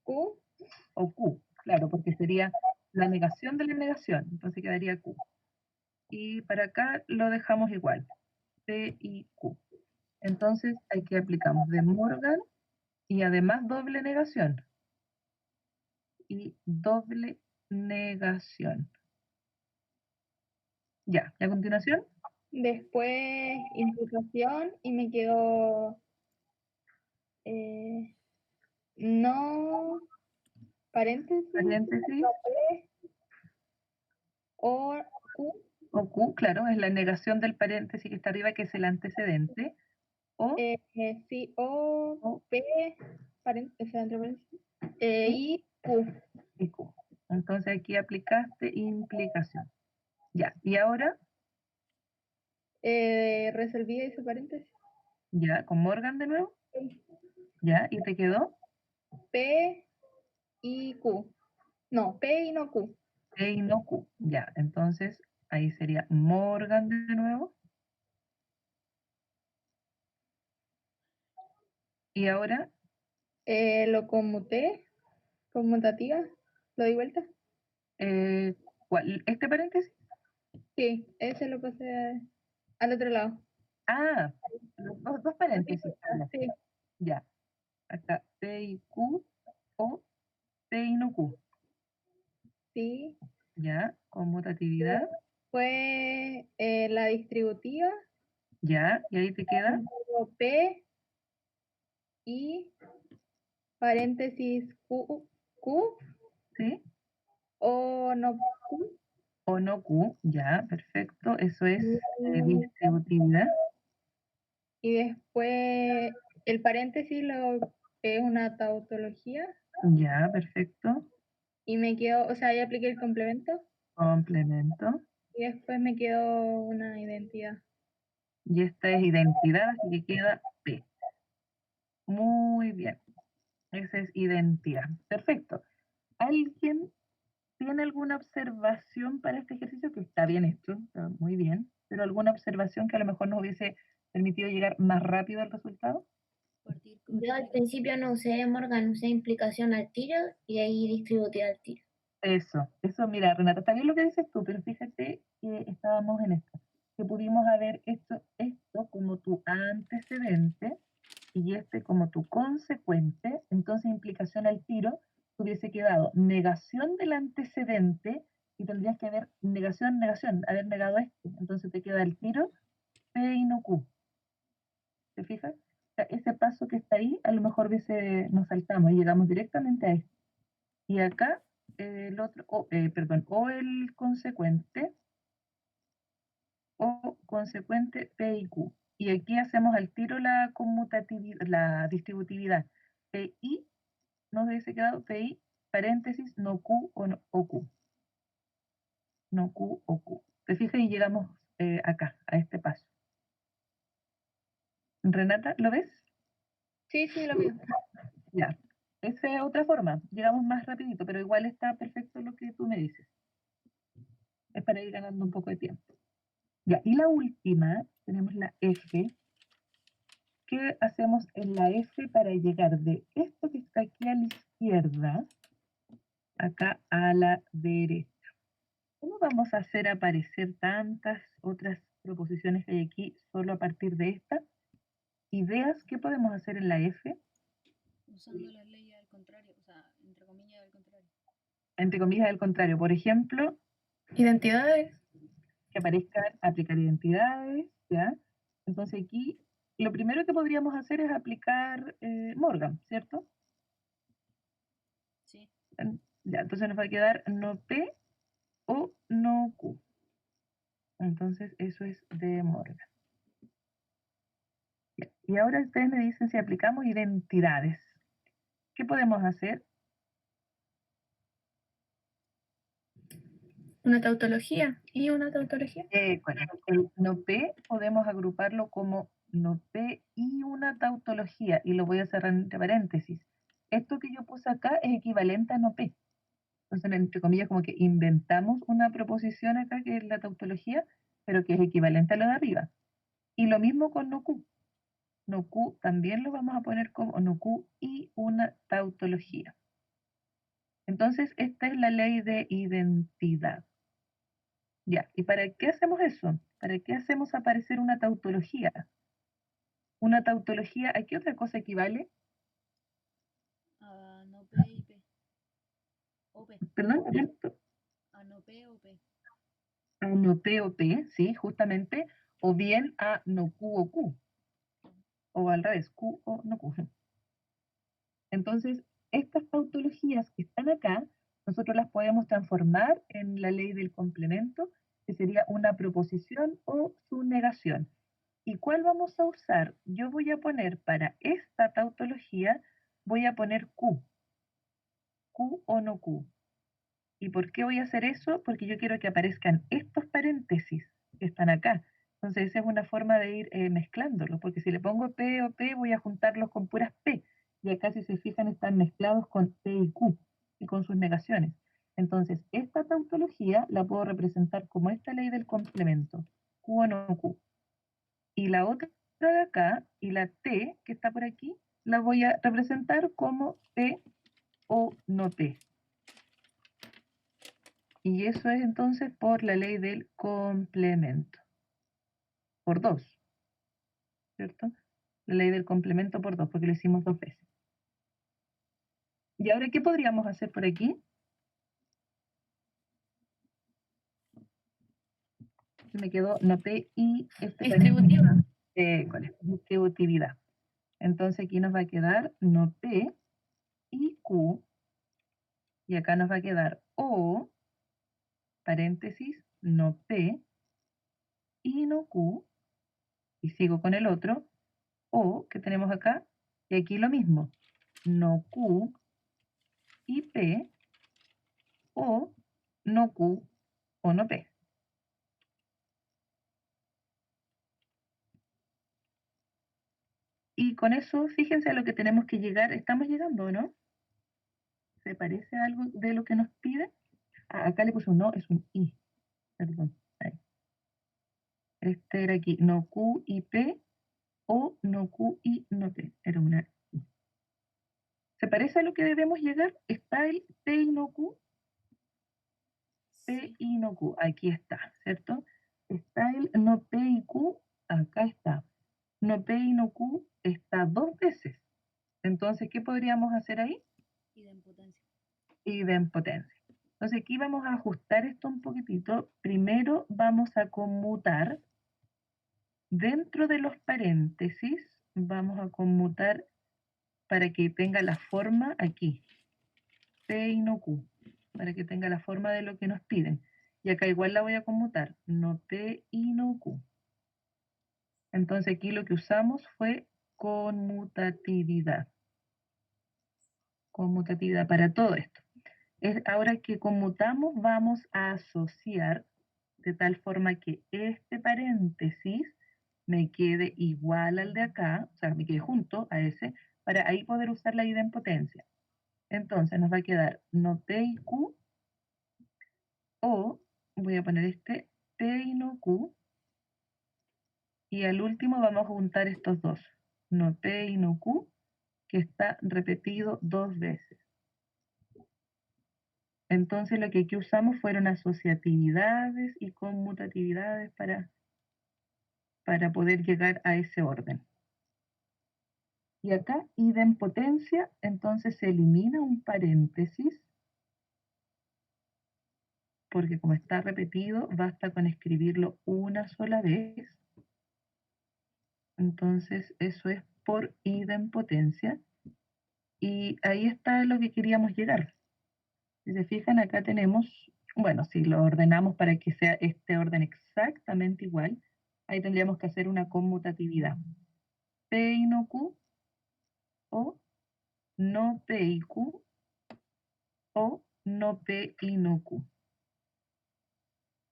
Q, o Q. Claro, porque sería la negación de la negación. Entonces quedaría Q. Y para acá lo dejamos igual. P y Q. Entonces aquí aplicamos de Morgan y además doble negación. Y doble negación. Ya, ¿y a continuación? después implicación y me quedó no paréntesis, Paréntesis O, Q, o Q, claro, es la negación del paréntesis que está arriba, que es el antecedente. O, sí, O, o P, o sea, entre paréntesis, ¿sí? y Q. Y Q. Entonces aquí aplicaste implicación. Ya, y ahora, Resolví ese paréntesis. ya, con Morgan de nuevo. Ya, y te quedó P y Q. No, P y no Q. P y no Q. Ya, entonces ahí sería Morgan de nuevo. Y ahora, Lo conmuté, conmutativa, lo di vuelta. ¿cuál? ¿Este paréntesis? Sí, ese lo pasé al otro lado. Ah, los dos paréntesis. Sí, Ya, acá P y Q o P y no Q. sí. Ya, conmutatividad. Fue la distributiva, Ya, y ahí te queda. luego P y paréntesis Q, Q ¿Sí? o no Q. O no Q. Ya, perfecto. Eso es distributividad. Y después el paréntesis es una tautología Ya, perfecto. y me quedó, o sea, ya apliqué el complemento Complemento. y después me quedó una identidad. Y esta es identidad, así que queda P. Muy bien. Esa es identidad. Perfecto. ¿Alguien tiene alguna observación para este ejercicio? Que está bien hecho, está muy bien. Pero alguna observación que a lo mejor nos hubiese permitido llegar más rápido al resultado? Partir con Yo al principio no usé Morgan, usé implicación al tiro y ahí distributiva al tiro. Eso, mira, Renata, está bien lo que dices tú, pero fíjate que estábamos en esto, que pudimos haber hecho esto como tu antecedente y este como tu consecuente, entonces implicación al tiro, hubiese quedado negación del antecedente y tendrías que haber negación, haber negado esto, entonces te queda el tiro P y no Q, ¿te fijas? O sea, ese paso que está ahí, a lo mejor nos saltamos y llegamos directamente a esto. Y acá el otro, perdón, o el consecuente o consecuente P y Q. Y aquí hacemos al tiro la conmutatividad, la distributividad. PI nos hubiese quedado PI, paréntesis, no Q o Q. No Q o Q. ¿Te fijas? Y llegamos acá, a este paso. Renata, ¿lo ves? Sí, sí, lo veo. Ya. Esa es otra forma. Llegamos más rapidito, pero igual está perfecto lo que tú me dices. Es para ir ganando un poco de tiempo. Ya, y la última, tenemos la F. ¿Qué hacemos en la F para llegar de esto que está aquí a la izquierda, acá a la derecha? ¿Cómo vamos a hacer aparecer tantas otras proposiciones que hay aquí solo a partir de esta? ¿Ideas? ¿Qué podemos hacer en la F? Usando las leyes al contrario, o sea, entre comillas al contrario. Entre comillas, al contrario. Por ejemplo, Identidades. que aparezcan aplicar identidades, ¿ya? Entonces aquí, lo primero que podríamos hacer es aplicar Morgan, ¿cierto? Sí. Ya, entonces nos va a quedar no P o no Q. Entonces eso es de Morgan. Ya, y ahora ustedes me dicen si aplicamos identidades. ¿Qué podemos hacer? Una tautología. ¿Y una tautología? Bueno, el no P podemos agruparlo como no P y una tautología, y lo voy a cerrar entre paréntesis. Esto que yo puse acá es equivalente a no P. Entonces, entre comillas, como que inventamos una proposición acá, que es la tautología, pero que es equivalente a lo de arriba. Y lo mismo con no Q. No Q también lo vamos a poner como no Q y una tautología. Entonces, esta es la ley de identidad. Ya, ¿y para qué hacemos eso? ¿Para qué hacemos aparecer una tautología? Una tautología, ¿a qué otra cosa equivale? A no P y P. O P. Perdón, ¿cierto? A no P o P. A no P o P, sí, justamente, o bien a no Q o Q, o al revés, Q o no Q. Entonces, estas tautologías que están acá, nosotros las podemos transformar en la ley del complemento, que sería una proposición o su negación. ¿Y cuál vamos a usar? Yo voy a poner para esta tautología, voy a poner Q. Q o no Q. ¿Y por qué voy a hacer eso? Porque yo quiero que aparezcan estos paréntesis que están acá. Entonces esa es una forma de ir mezclándolo, porque si le pongo P o P voy a juntarlos con puras P. Y acá si se fijan están mezclados con P y Q y con sus negaciones. Entonces esta tautología la puedo representar como esta ley del complemento, Q o no Q. Y la otra de acá, y la T que está por aquí, la voy a representar como P o no P. Y eso es entonces por la ley del complemento. Por 2, ¿cierto? La ley del complemento por 2, porque lo hicimos 2 veces. ¿Y ahora qué podríamos hacer por aquí? Me quedó no P y Distributiva. ¿cuál es? Distributividad. Entonces aquí nos va a quedar no P y Q. Y acá nos va a quedar O, paréntesis, no P y no Q. Y sigo con el otro, O, que tenemos acá. Y aquí lo mismo, no Q y P, o no Q o no P. Y con eso, fíjense a lo que tenemos que llegar. ¿Estamos llegando, no? ¿Se parece a algo de lo que nos pide? Ah, acá le puse un no, es un I. Perdón. Ahí. Este era aquí, no Q y P, o no Q y no P. Era una I. ¿Se parece a lo que debemos llegar? ¿Está el P y no Q? P Sí. y no Q. Aquí está, ¿cierto? Está el no P y Q. Acá está. No P y no Q está 2 veces. Entonces, ¿qué podríamos hacer ahí? Idempotencia. Idempotencia. Entonces, aquí vamos a ajustar esto un poquitito. Primero vamos a conmutar. Dentro de los paréntesis, vamos a conmutar para que tenga la forma aquí. P y no Q. Para que tenga la forma de lo que nos piden. Y acá igual la voy a conmutar. No P y no Q. Entonces, aquí lo que usamos fue conmutatividad. Conmutatividad para todo esto. Ahora que conmutamos, vamos a asociar de tal forma que este paréntesis me quede igual al de acá, o sea, me quede junto a ese, para ahí poder usar la idempotencia. Entonces nos va a quedar no P y Q, o voy a poner este P y no Q, Y al último vamos a juntar estos dos, no P y no Q, que está repetido 2 veces. Entonces lo que aquí usamos fueron asociatividades y conmutatividades para poder llegar a ese orden. Y acá, idempotencia, entonces se elimina un paréntesis, porque como está repetido, basta con escribirlo una sola vez. Entonces eso es por idempotencia. Y ahí está lo que queríamos llegar. Si se fijan, acá tenemos, bueno, si lo ordenamos para que sea este orden exactamente igual, ahí tendríamos que hacer una conmutatividad. P y no Q, o no P y Q, o no P y no Q.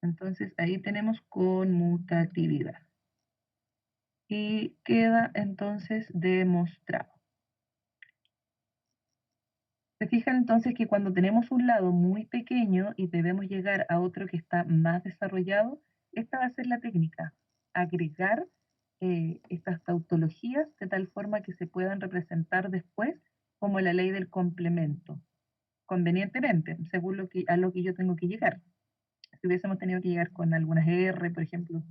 Entonces ahí tenemos conmutatividad. Y queda entonces demostrado. Se fijan entonces que cuando tenemos un lado muy pequeño y debemos llegar a otro que está más desarrollado, esta va a ser la técnica, agregar estas tautologías de tal forma que se puedan representar después como la ley del complemento, convenientemente, según a lo que yo tengo que llegar. Si hubiésemos tenido que llegar con algunas R, por ejemplo,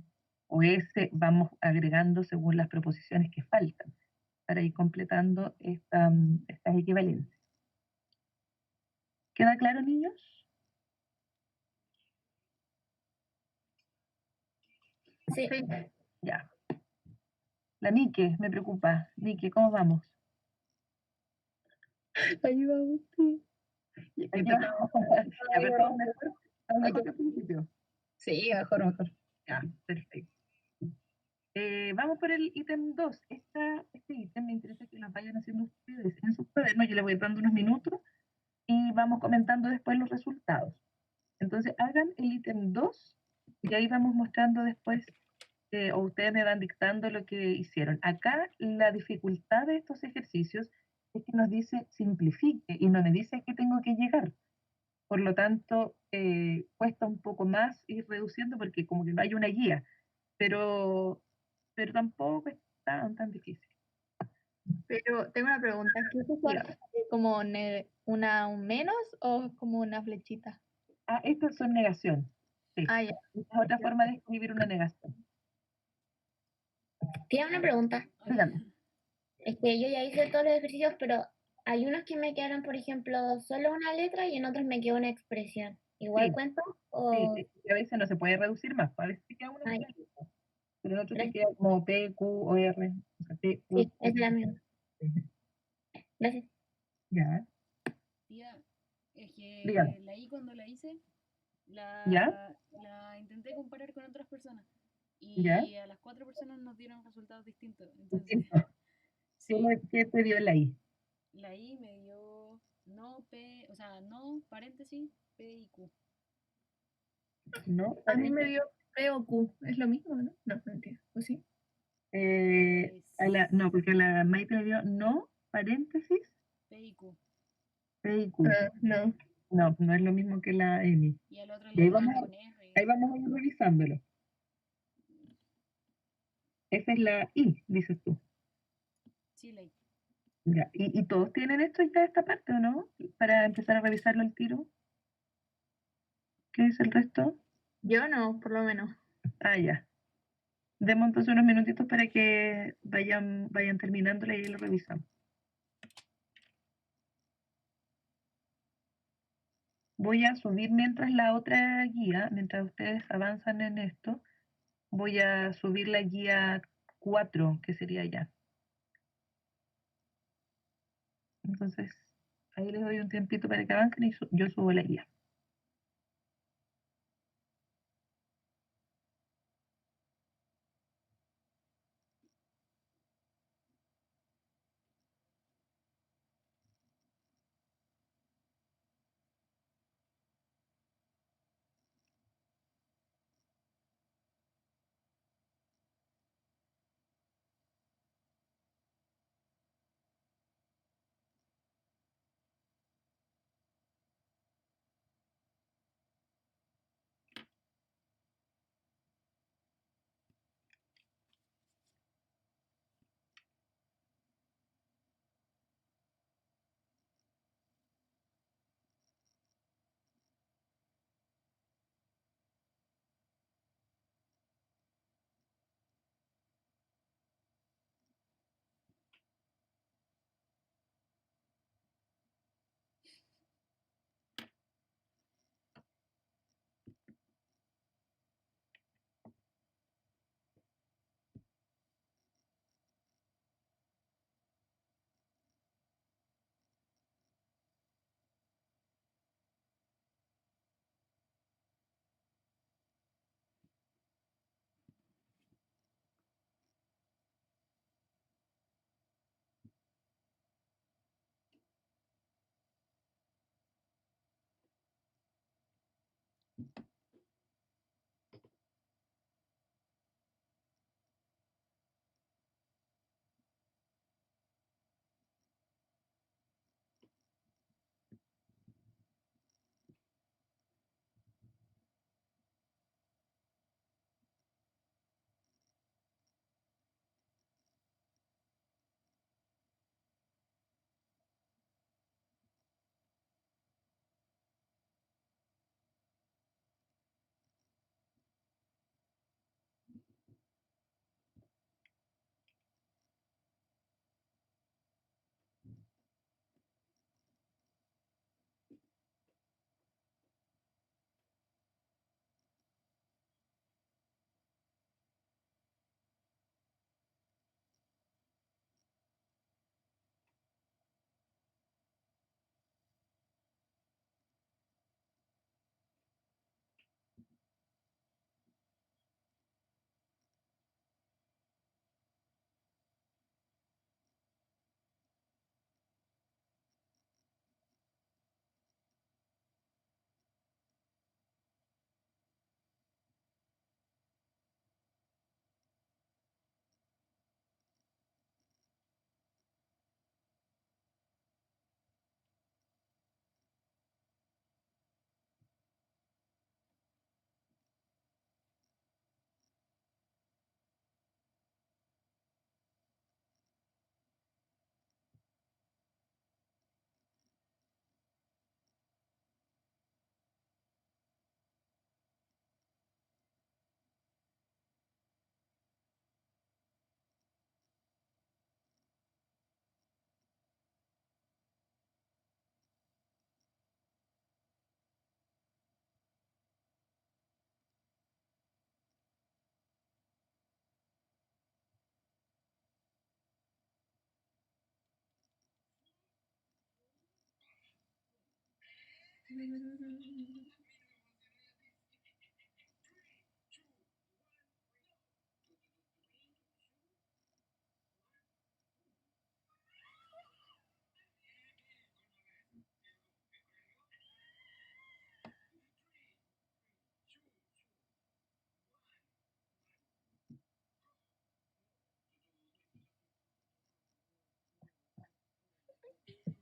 o S, vamos agregando según las proposiciones que faltan, para ir completando estas equivalencias. ¿Queda claro, niños? Sí. Ya. La Nike, me preocupa. Nike, ¿cómo vamos? Ahí vamos, sí. Ahí vamos. Ya, pero ¿todo mejor? ¿Todo mejor que al principio? Sí, mejor. Ya, perfecto. Vamos por el ítem 2. Este ítem me interesa que lo vayan haciendo ustedes en sus cuadernos. Yo les voy dando unos minutos y vamos comentando después los resultados. Entonces, hagan el ítem 2 y ahí vamos mostrando después, o ustedes me van dictando lo que hicieron. Acá la dificultad de estos ejercicios es que nos dice simplifique y no me dice a qué tengo que llegar. Por lo tanto, cuesta un poco más ir reduciendo porque como que no hay una guía, pero tampoco es tan difícil. Pero tengo una pregunta. ¿Qué es eso? Dígame. ¿Como un menos o como una flechita? Ah, estas son negación. Sí. Ah, ya. Esta es otra forma de escribir una negación. Tiene una pregunta. Dígame. Es que yo ya hice todos los ejercicios, pero hay unos que me quedaron, por ejemplo, solo una letra y en otros me quedó una expresión. ¿Igual Sí, cuento? sí, O... a veces no se puede reducir más, a veces te queda una Ay, sola letra, pero en otros te gracias. queda como P, Q o R. O sea, P, Q, Sí, es la misma. Gracias. ya, Tía, es dígame. que la I cuando la hice, ¿Ya? la intenté comparar con otras personas. ¿Ya? Y a las 4 personas nos dieron resultados distintos. Entonces, ¿Qué, sí, qué te dio la I? la I me dio no P, o sea, no paréntesis, P y Q. ¿No? A mí me dio P o Q. ¿Es lo mismo, no? No, mentira. ¿O sí? No, porque a la Maite le dio no, paréntesis, P y Q. P y Q. Ah, no. No, no es lo mismo que la Emi. Y al otro Y le ahí dieron vamos, con R. ahí vamos a ir revisándolo. Esa es la I, dices tú. Sí, la I. Ya. ¿Y todos tienen esto ya esta parte o no? Para empezar a revisarlo al tiro. ¿Qué dice el resto? Yo no, por lo menos. Ah, ya. Demos entonces unos minutitos para que vayan terminándola y ahí lo revisamos. Voy a subir mientras la otra guía, mientras ustedes avanzan en esto, voy a subir la guía 4, que sería ya. Entonces, ahí les doy un tiempito para que avancen y yo subo la guía.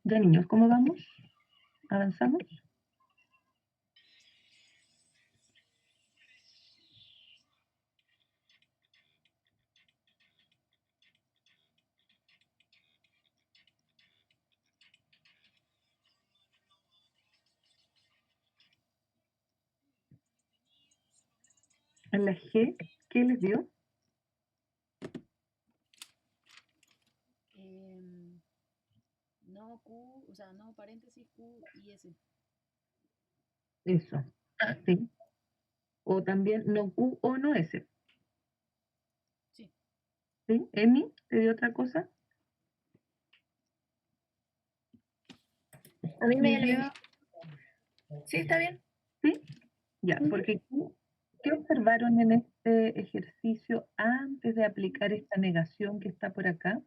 Ya niños, ¿cómo vamos? ¿Avanzamos? En la G, ¿qué les dio? No Q, o sea, no paréntesis Q y S. Eso, sí. O también no Q o no S. Sí. ¿Sí? ¿Emi te dio otra cosa? A mí me Me dio lo dio... mismo. Sí, está bien. ¿Sí? Ya, Ujú. porque ¿qué observaron en este ejercicio antes de aplicar esta negación que está por acá?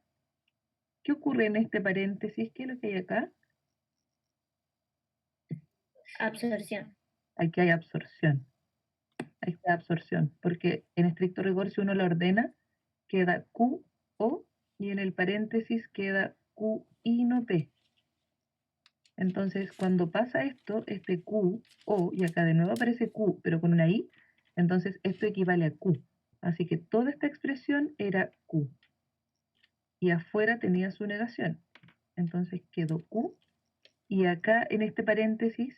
¿Qué ocurre en este paréntesis? ¿Qué es lo que hay acá? Absorción. Aquí hay absorción. Ahí está absorción, porque en estricto rigor, si uno la ordena, queda Q, O, y en el paréntesis queda Q, I, no P. Entonces, cuando pasa esto, este Q, O, y acá de nuevo aparece Q, pero con una I, entonces esto equivale a Q. Así que toda esta expresión era Q. Y afuera tenía su negación. Entonces quedó Q. Y acá en este paréntesis,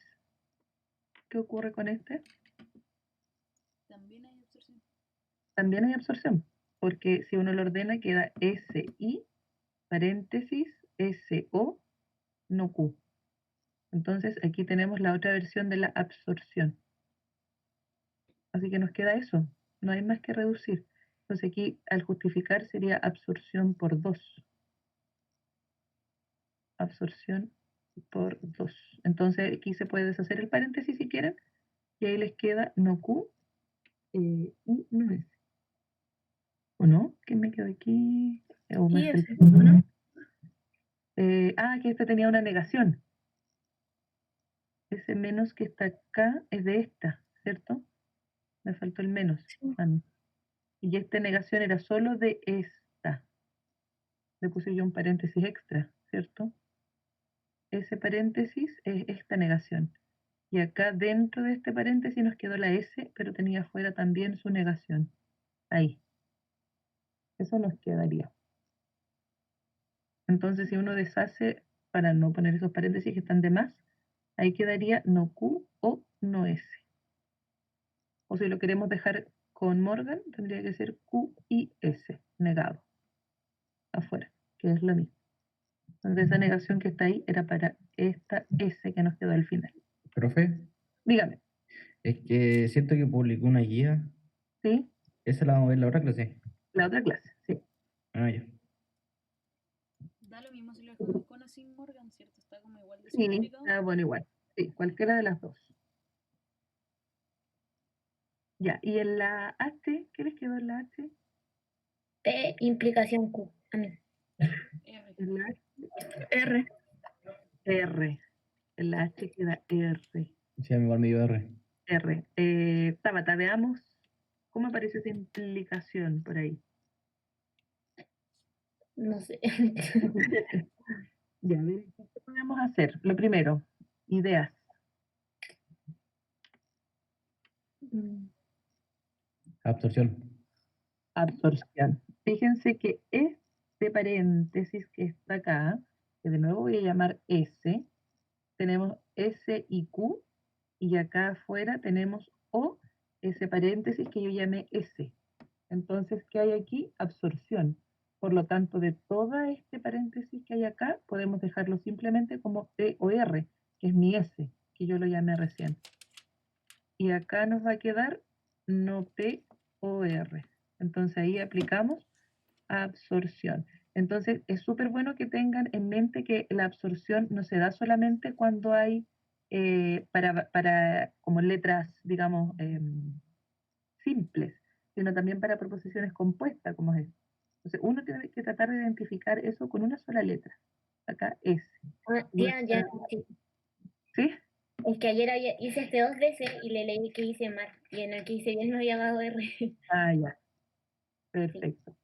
¿qué ocurre con este? También hay absorción. También hay absorción, porque si uno lo ordena queda SI, paréntesis, SO, no Q. Entonces aquí tenemos la otra versión de la absorción. Así que nos queda eso, no hay más que reducir. Entonces aquí al justificar sería absorción por 2. Absorción por 2. Entonces aquí se puede deshacer el paréntesis si quieren, y ahí les queda no Q y no S. ¿O no? ¿Qué me quedó aquí? ¿O me Y estoy ese, equivocando? Que este tenía una negación. Ese menos que está acá es de esta, ¿cierto? Me faltó el menos. a mí. Y esta negación era solo de esta. Le puse yo un paréntesis extra, ¿cierto? Ese paréntesis es esta negación. Y acá dentro de este paréntesis nos quedó la S, pero tenía afuera también su negación. Ahí. Eso nos quedaría. Entonces, si uno deshace, para no poner esos paréntesis que están de más, ahí quedaría no Q o no S. O si lo queremos dejar con Morgan, tendría que ser Q y S, negado, afuera, que es lo mismo. Entonces, esa negación que está ahí era para esta S que nos quedó al final. Profe, Dígame, es que siento que publicó una guía. ¿sí? Esa la vamos a ver la otra clase. La otra clase, sí. Ah, ya. Da lo mismo si lo dejamos con o sin Morgan, ¿cierto? Está como igual de Sí, simplificado. bueno, igual. Sí, cualquiera de las dos. Ya, y en la H, ¿qué les quedó en la H? P, implicación Q. A mí. R. En la R. R. En la H queda R. Sí, a mí igual me dio R. R. Tabata, veamos cómo aparece esa implicación por ahí. No sé. Ya, a ver, ¿qué podemos hacer? Lo primero, ideas. Absorción. Absorción. Fíjense que este paréntesis que está acá, que de nuevo voy a llamar S, tenemos S y Q, y acá afuera tenemos O, ese paréntesis que yo llamé S. Entonces, ¿qué hay aquí? Absorción. Por lo tanto, de todo este paréntesis que hay acá, podemos dejarlo simplemente como P o R, que es mi S, que yo lo llamé recién. Y acá nos va a quedar no P o R. Entonces ahí aplicamos absorción. Entonces es súper bueno que tengan en mente que la absorción no se da solamente cuando hay para como letras, digamos, simples, sino también para proposiciones compuestas, como es. Entonces, uno tiene que tratar de identificar eso con una sola letra. Acá S. Ah, tía, ya entendí. ¿Sí? Es que ayer hice este 2 veces y le leí que hice mal. Y en el que hice bien no había dado R. Ah, ya. Perfecto.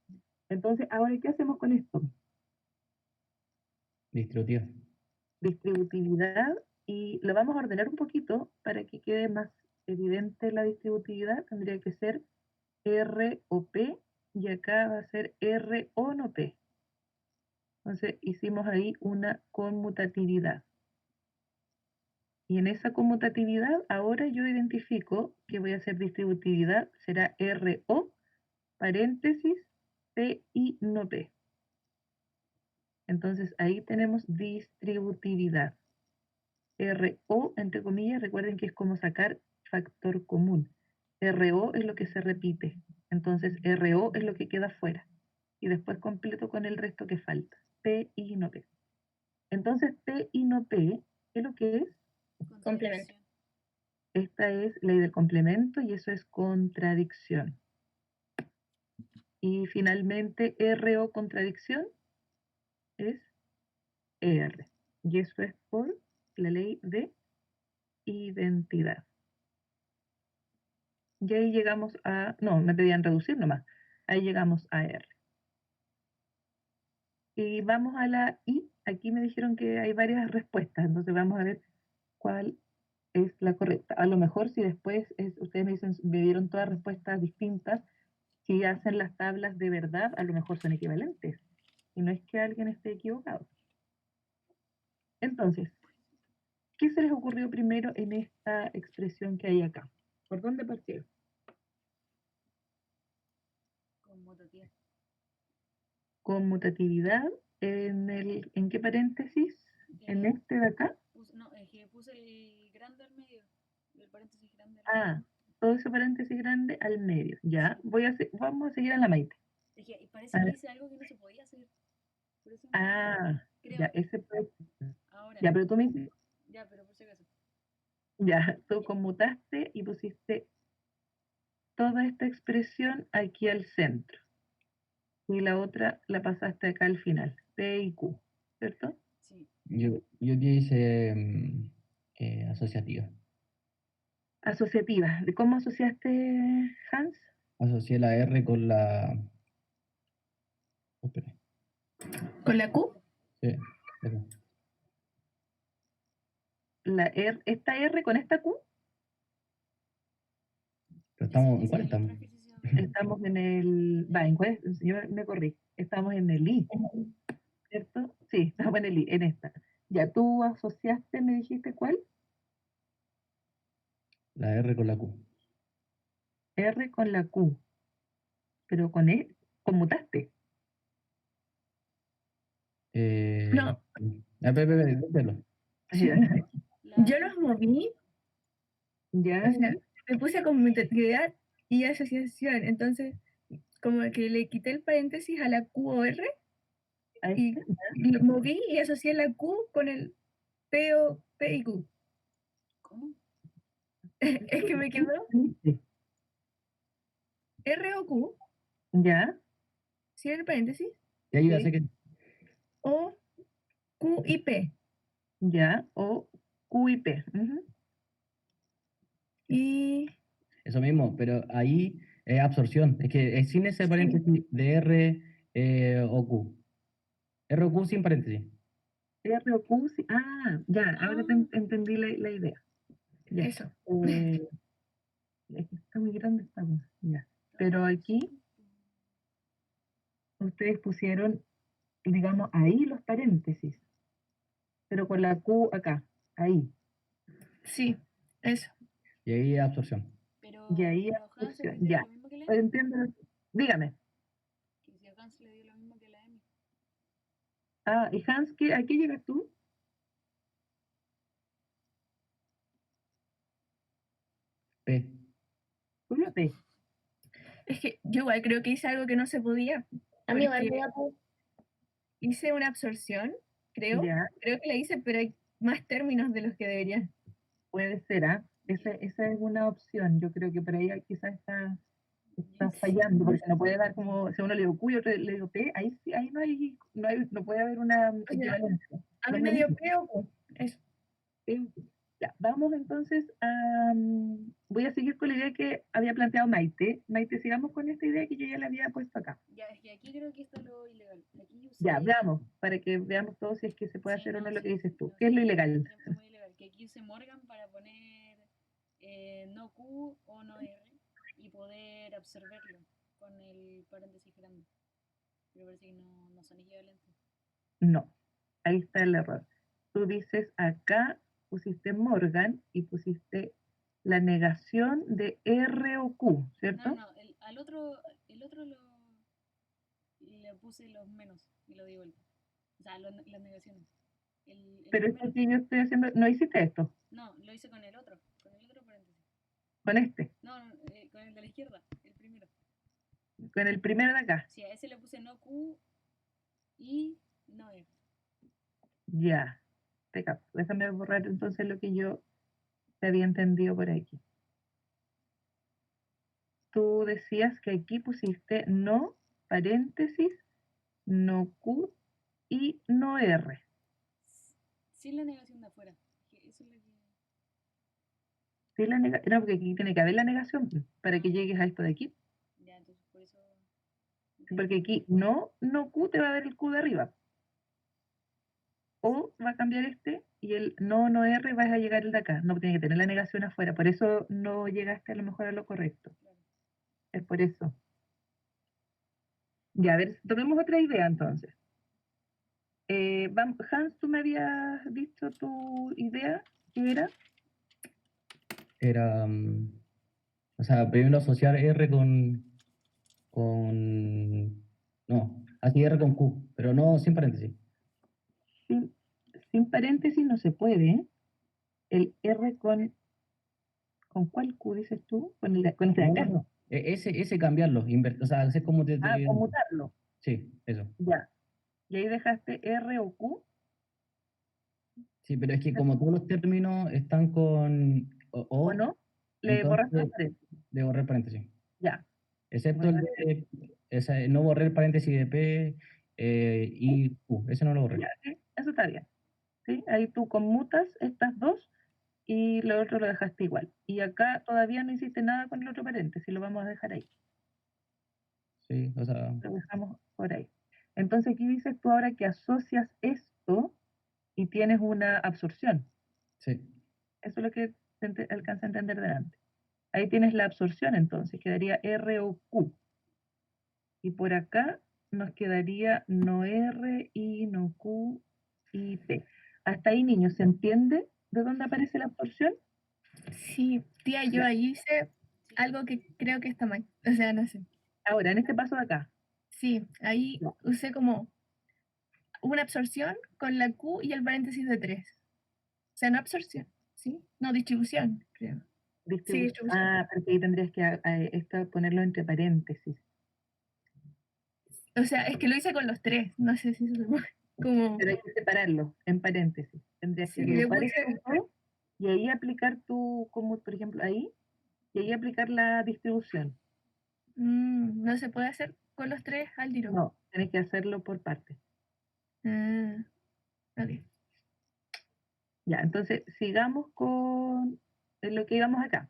Entonces, ahora, ¿qué hacemos con esto? Distributiva. Distributividad, y lo vamos a ordenar un poquito para que quede más evidente la distributividad. Tendría que ser R o P, y acá va a ser R o no P. Entonces hicimos ahí una conmutatividad. Y en esa conmutatividad, ahora yo identifico que voy a hacer distributividad, será RO, paréntesis, P y no P. Entonces ahí tenemos distributividad. RO, entre comillas, recuerden que es como sacar factor común. RO es lo que se repite. Entonces RO es lo que queda fuera. Y después completo con el resto que falta. P y no P. Entonces P y no P, ¿qué es lo que es? Complemento. Esta es ley del complemento y eso es contradicción. Y finalmente RO contradicción es ER. Y eso es por la ley de identidad. Y ahí llegamos a, no, me pedían reducir nomás. Ahí llegamos a R. Y vamos a la I. Aquí me dijeron que hay varias respuestas, entonces vamos a ver cuál es la correcta. A lo mejor si después ustedes me dicen, me dieron todas respuestas distintas, si hacen las tablas de verdad, a lo mejor son equivalentes. Y no es que alguien esté equivocado. Entonces, ¿qué se les ocurrió primero en esta expresión que hay acá? ¿Por dónde partieron? Conmutativa. Conmutatividad, ¿en qué paréntesis? En este de acá. No, es que puse el grande al medio. El paréntesis grande al medio. Ah, todo ese paréntesis grande al medio. Ya, vamos a seguir a la Maite. Es que parece que hice algo que no se podía hacer. Por eso no, creo. Ya, ese puede. Ahora. Ya, pero tú me dices, Ya, pero por si acaso. ya, tú conmutaste y pusiste toda esta expresión aquí al centro. Y la otra la pasaste acá al final, P y Q, ¿cierto? Sí. Yo hice asociativa. Asociativa. ¿De cómo asociaste, Hans? Asocié la R con la... Oh, espera. ¿Con la Q? Sí, eso. ¿Esta R con esta Q? Pero estamos en Ese cuál es el otro estamos. ejercicio. Estamos en el... Va, ¿en cuál? Yo me corrí. Estamos en el I, ¿cierto? Sí, estamos en el I, en esta. Ya tú asociaste, me dijiste, ¿cuál? La R con la Q. R con la Q. Pero con E, conmutaste. No. Dítelo. Yo los moví, Ya, o sea, me puse conmutatividad y asociación. Entonces, como que le quité el paréntesis a la Q o R ahí y lo moví y asocié la Q con el P o P y Q. ¿Cómo? Es que me quedó Sí. R o Q, Ya, cierra el paréntesis, Y ahí va a Sí. ser que... o Q y P. ya, o Q y P. Ujú. Y Eso mismo, pero ahí es absorción. Es que es sin ese Sí. paréntesis de R o Q. R o Q sin paréntesis. R o Q, sí. Ya, ahora entendí la idea. Ya. eso. Es que está muy grande esta cosa. Ya. Pero aquí ustedes pusieron, digamos, ahí los paréntesis, pero con la Q acá, ahí. Sí, eso. Y ahí es absorción. Pero, Y ahí pero Hans absorción. le dio Ya. lo mismo que la Emi. Entiendo. Dígame. Que si a Hans le dio lo mismo que la Emi. Y Hans, ¿a qué llegas tú? P. Tú la P. Es que yo igual creo que hice algo que no se podía. A mí igual Porque me da por- hice una absorción, creo. Ya. Creo que la hice, pero hay más términos de los que debería. Puede ser, ¿ah? Esa es una opción. Yo creo que por ahí quizás está fallando, porque no puede dar como, si a uno le digo Q y otro le digo P, ahí sí, ahí no puede haber una sea, equivalencia. A No mí es lo me dio mismo. P o Q. Eso. Ya, vamos entonces a... voy a seguir con la idea que había planteado Maite. Maite, sigamos con esta idea que yo ya le había puesto acá. Ya, es que aquí creo que está lo ilegal. Aquí Ya, usé... veamos, para que veamos todos si es que se puede Sí, hacer o no no, lo que sí, dices tú. no, ¿Qué es sí, lo un ilegal? ejemplo muy ilegal. Que aquí use Morgan para poner no Q o no R y poder absorberlo con el paréntesis grande. Pero parece que no son equivalentes. No, ahí está el error. Tú dices acá, pusiste Morgan y pusiste la negación de R o Q, ¿cierto? No, el otro le puse los menos y lo di vuelta. O sea, las negaciones. El Pero esto primero, que yo estoy haciendo, no hiciste esto, no, lo hice con el otro paréntesis. con este, No, con el de la izquierda, el primero. con el primero de acá. Sí, a ese le puse no Q y no R. Ya, te capto. Déjame borrar entonces lo que yo te había entendido por aquí. Tú decías que aquí pusiste no, paréntesis, no Q y no R. Sin la negación de afuera. Que eso es lo que... ¿Sí no, porque aquí tiene que haber la negación para que llegues a esto de aquí. Ya, entonces por eso... Porque aquí no Q te va a dar el Q de arriba. O va a cambiar este y el no R vas a llegar el de acá. No tiene que tener la negación afuera. Por eso no llegaste a lo mejor a lo correcto. Es por eso. Ya, a ver, tomemos otra idea entonces. Hans, tú me habías dicho tu idea, ¿qué era? Era, o sea, primero asociar R no, así R con Q, pero no sin paréntesis. Sin paréntesis no se puede, ¿eh? El R ¿con cuál Q dices tú? Con este de No, acá. no, no. Ese cambiarlo, o sea, hacer como te estoy Ah, diciendo. conmutarlo. Sí, eso. Ya. Y ahí dejaste R o Q. Sí, pero es que como todos los términos están con ¿O no? Le borraste los entonces paréntesis. de borrar paréntesis. Ya. Excepto el de, no borré el paréntesis de P y Q, ese no lo borré. Ya, sí, eso está bien. ¿Sí? Ahí tú conmutas estas dos y lo otro lo dejaste igual. Y acá todavía no hiciste nada con el otro paréntesis, lo vamos a dejar ahí. Sí, o sea, Lo dejamos por ahí. Entonces aquí dices tú ahora que asocias esto y tienes una absorción. sí. Eso es lo que alcanza a entender delante. Ahí tienes la absorción entonces, quedaría R o Q. Y por acá nos quedaría no R, I, no Q y P. Hasta ahí, niños, ¿se entiende de dónde aparece la absorción? Sí, tía, yo Ya. ahí hice algo que creo que está mal. O sea, no sé. Ahora, en este paso de acá. Sí, ahí Ya. usé como una absorción con la Q y el paréntesis de 3. O sea, no absorción, ¿sí? No, distribución, creo. Sí, distribución. Ah, porque ahí tendrías que esto ponerlo entre paréntesis. O sea, es que lo hice con los tres. No sé si eso se puede. Como, Pero hay que separarlo en paréntesis. Tendrías sí, que le agrupar puse. estos dos y ahí aplicar como por ejemplo ahí, y ahí aplicar la distribución. No se puede hacer con los tres al tiro. No, tienes que hacerlo por partes. Ah, ok. Ya, entonces sigamos con lo que íbamos acá.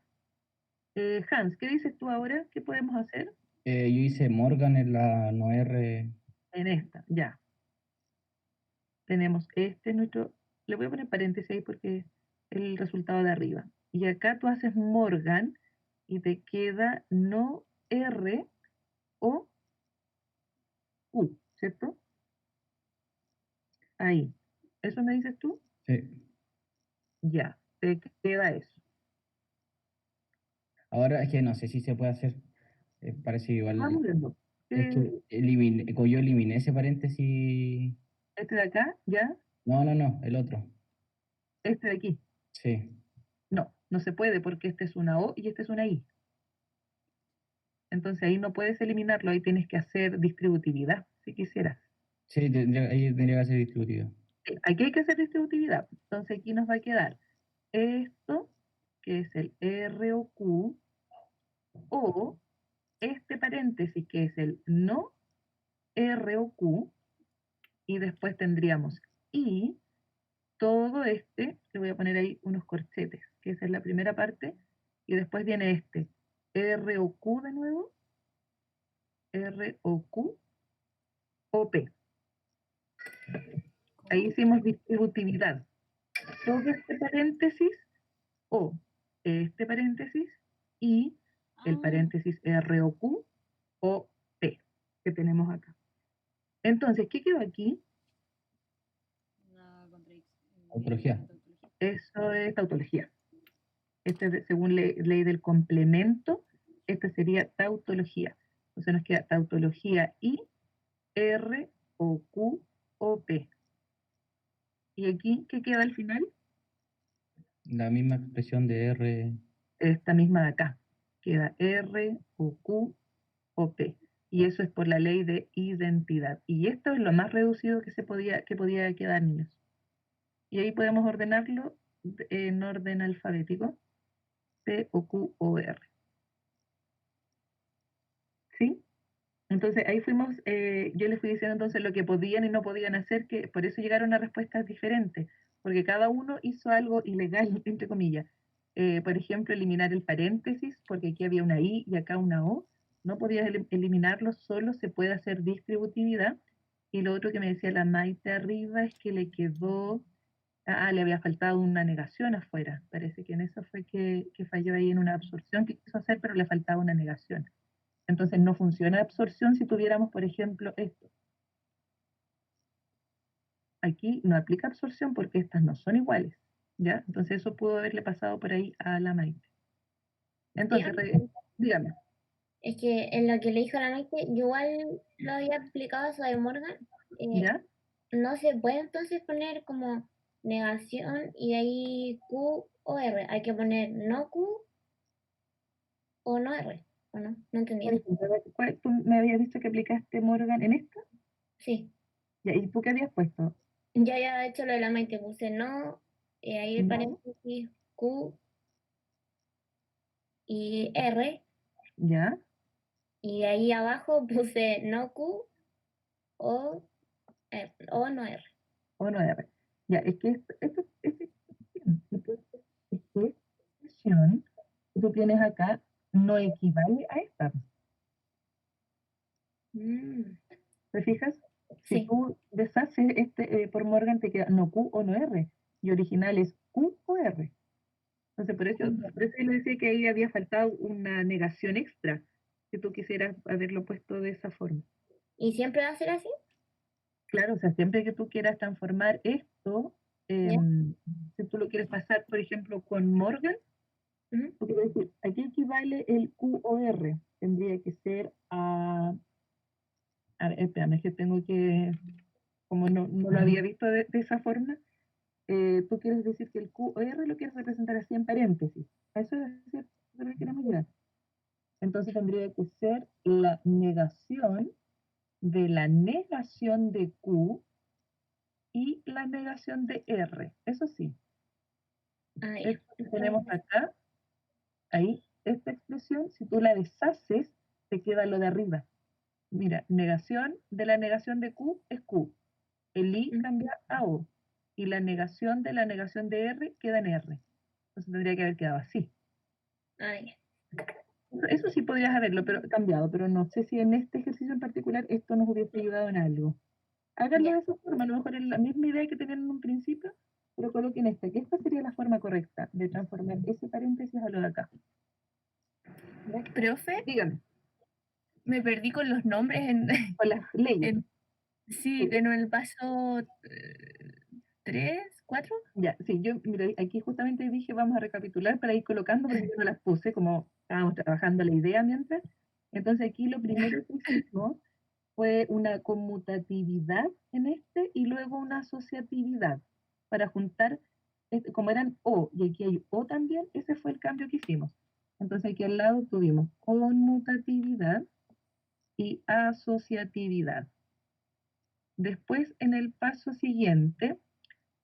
Hans, ¿qué dices tú ahora? ¿Qué podemos hacer Yo hice Morgan en la no R. en esta? Ya. Tenemos nuestro, le voy a poner paréntesis ahí porque es el resultado de arriba. Y acá tú haces Morgan y te queda no R o Q, ¿cierto? Ahí. ¿Eso me dices tú? Sí. Ya, te queda eso. Ahora es que no sé si se puede hacer. Parece igual. Vamos viendo. Es que como yo eliminé ese paréntesis. Este de acá, ya, No, el otro. este de aquí. Sí. No, no se puede porque este es una O y este es una I. Entonces ahí no puedes eliminarlo, ahí tienes que hacer distributividad, si quisieras. Sí, ahí tendría que ser distributivo. Aquí hay que hacer distributividad. Entonces aquí nos va a quedar esto que es el R o Q, o este paréntesis, que es el no R o Q, y después tendríamos y todo este, le voy a poner ahí unos corchetes, que esa es la primera parte, y después viene este, R o Q de nuevo, R o Q, o P. Ahí hicimos distributividad. Todo este paréntesis, o este paréntesis, y el Ah, paréntesis R o Q, o P, que tenemos acá. Entonces, ¿qué quedó aquí? una contradicción. Tautología. Tautología. Eso es tautología. Este es según ley del complemento, esta sería tautología. Entonces nos queda tautología I, R, o Q, o P. ¿Y aquí qué queda al final? La misma expresión de R. Esta misma de acá. Queda R, o Q, o P. Y eso es por la ley de identidad. Y esto es lo más reducido que podía quedar, niños. Y ahí podemos ordenarlo en orden alfabético. P, o Q, o R. ¿Sí? Entonces ahí fuimos, yo les fui diciendo entonces lo que podían y no podían hacer, que por eso llegaron a respuestas diferentes, porque cada uno hizo algo ilegal, entre comillas. Por ejemplo, eliminar el paréntesis, porque aquí había una I y acá una O. No podías eliminarlo, solo se puede hacer distributividad. Y lo otro que me decía la Maite arriba es que le quedó, le había faltado una negación afuera. Parece que en eso fue que falló ahí en una absorción que quiso hacer, pero le faltaba una negación. Entonces no funciona absorción si tuviéramos, por ejemplo, esto. Aquí no aplica absorción porque estas no son iguales, ¿ya? Entonces eso pudo haberle pasado por ahí a la Maite. Entonces, dígame. Es que en lo que le dijo la Maite, yo igual lo había aplicado eso de Morgan. ¿Ya? No se puede entonces poner como negación y de ahí Q o R. Hay que poner no Q o no R. ¿O no? No entendí. Por ejemplo, tú me habías dicho que aplicaste Morgan en esta, Sí. ¿ya? ¿Y tú qué habías puesto? Ya había hecho lo de la Maite, puse no, ahí el No. paréntesis Q y R, ¿Ya? y de ahí abajo puse no Q o, o no R. O no era. Ya, es que esta expresión que tú tienes acá no equivale a esta. Mm, ¿Te fijas? Si sí. tú deshaces por Morgan, te queda no Q o no R. Y original es Q o R. Entonces, por eso yo le decía que ahí había faltado una negación extra, que tú quisieras haberlo puesto de esa forma. ¿Y siempre va a ser así? Claro, o sea, siempre que tú quieras transformar esto, ¿Ya? si tú lo quieres pasar, por ejemplo, con Morgan, Ujú. tú quieres decir, aquí equivale el Q o R. Tendría que ser a ver, espérame, es que tengo que, como no lo había visto de esa forma, tú quieres decir que el Q o R lo quieres representar así en paréntesis. A eso es decir, lo que queremos llegar. Entonces tendría que ser la negación de la negación de Q y la negación de R. Eso sí, Ah, ya. esto que tenemos acá, ahí, esta expresión, si tú la deshaces, te queda lo de arriba. Mira, negación de la negación de Q es Q. El I Mm. cambia a O. Y la negación de R queda en R. Entonces tendría que haber quedado así. Ah, ya. Eso sí podrías haberlo cambiado, pero no sé si en este ejercicio en particular esto nos hubiese ayudado en algo. Háganlo Ya. de esa forma, a lo mejor es la misma idea que tenían en un principio, pero coloquen esta, que esta sería la forma correcta de transformar ese paréntesis a lo de acá. Profe, Dígame, me perdí con los nombres en, con las leyes. sí, en el paso 3, 4. Ya, sí, mira, aquí justamente dije vamos a recapitular para ir colocando, porque yo no las puse, como estábamos trabajando la idea mientras. Entonces aquí lo primero que hicimos fue una conmutatividad en este y luego una asociatividad para juntar, como eran O y aquí hay O también, ese fue el cambio que hicimos. Entonces aquí al lado tuvimos conmutatividad y asociatividad. Después en el paso siguiente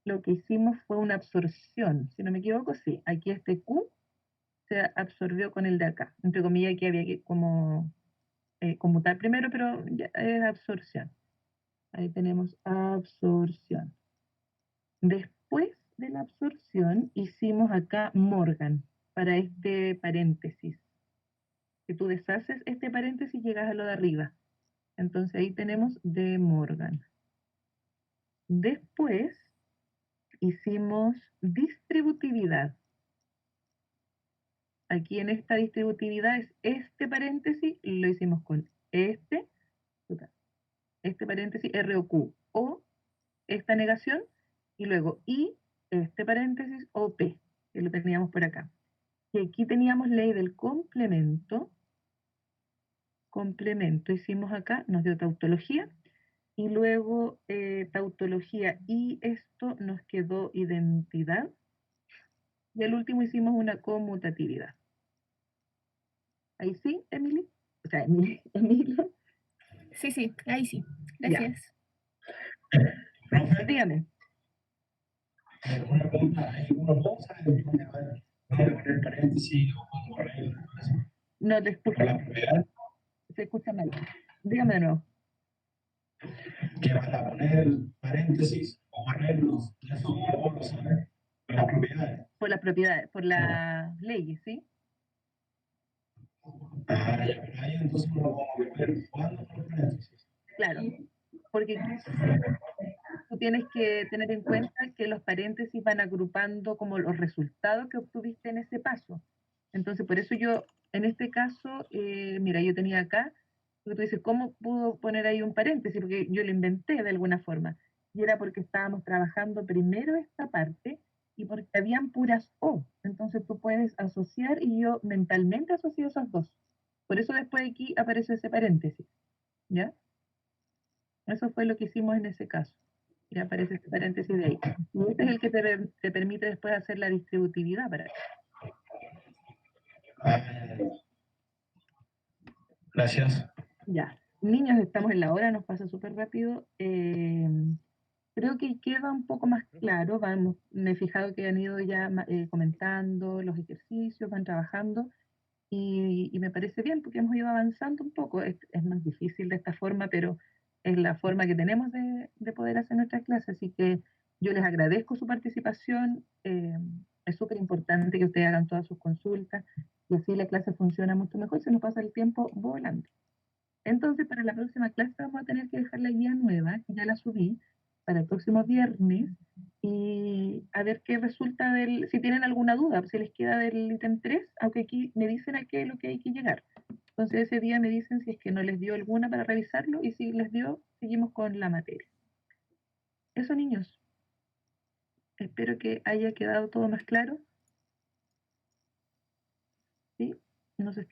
lo que hicimos fue una absorción, si no me equivoco, sí, aquí este Q se absorbió con el de acá. Entre comillas, que había que como conmutar primero, pero ya es absorción. Ahí tenemos absorción. Después de la absorción hicimos acá Morgan para este paréntesis. Si tú deshaces este paréntesis llegas a lo de arriba. Entonces ahí tenemos de Morgan. Después hicimos distributividad. Aquí en esta distributividad es este paréntesis, lo hicimos con este paréntesis R o Q, o esta negación, y luego y este paréntesis o P, que lo teníamos por acá. Y aquí teníamos ley del complemento, hicimos acá, nos dio tautología, y luego tautología y esto nos quedó identidad, y al último hicimos una conmutatividad. Ahí sí, Emily, o sea, Emilio. Sí, ahí sí. Ya. Gracias. Dígame. Una pregunta, ¿uno puede saber dónde poner paréntesis o cómo correr? No te escucho. ¿Por la propiedad? Se escucha mal. Dígame de nuevo. Que para poner paréntesis o correrlos, eso cómo lo sabe. Por las propiedades. Por las propiedades, por las leyes, ¿sí? Ah, ya, pero ahí entonces uno puede ver cuándo poner paréntesis. Claro, porque tú tienes que tener en cuenta que los paréntesis van agrupando como los resultados que obtuviste en ese paso. Entonces, por eso yo, en este caso, mira, yo tenía acá, porque tú dices, ¿cómo pudo poner ahí un paréntesis? Porque yo lo inventé de alguna forma. Y era porque estábamos trabajando primero esta parte y porque habían puras O. Entonces tú puedes asociar y yo mentalmente asocio esas dos. Por eso después aquí aparece ese paréntesis. ¿Ya? Eso fue lo que hicimos en ese caso. Y aparece este paréntesis de ahí. Y este es el que te permite después hacer la distributividad para eso. Gracias. Ya. Niños, estamos en la hora, nos pasa súper rápido. Creo que queda un poco más claro. Me he fijado que han ido ya comentando los ejercicios, van trabajando. Y me parece bien porque hemos ido avanzando un poco. Es más difícil de esta forma, pero es la forma que tenemos de poder hacer nuestras clases. Así que yo les agradezco su participación. Es súper importante que ustedes hagan todas sus consultas y así la clase funciona mucho mejor. Se nos pasa el tiempo volando. Entonces, para la próxima clase vamos a tener que dejar la guía nueva, que ya la subí, para el próximo viernes, y a ver qué resulta si tienen alguna duda, si les queda del ítem 3, aunque aquí me dicen a qué es lo que hay que llegar. Entonces ese día me dicen si es que no les dio alguna para revisarlo, y si les dio, seguimos con la materia. Eso, niños. Espero que haya quedado todo más claro. ¿Sí? Nos estamos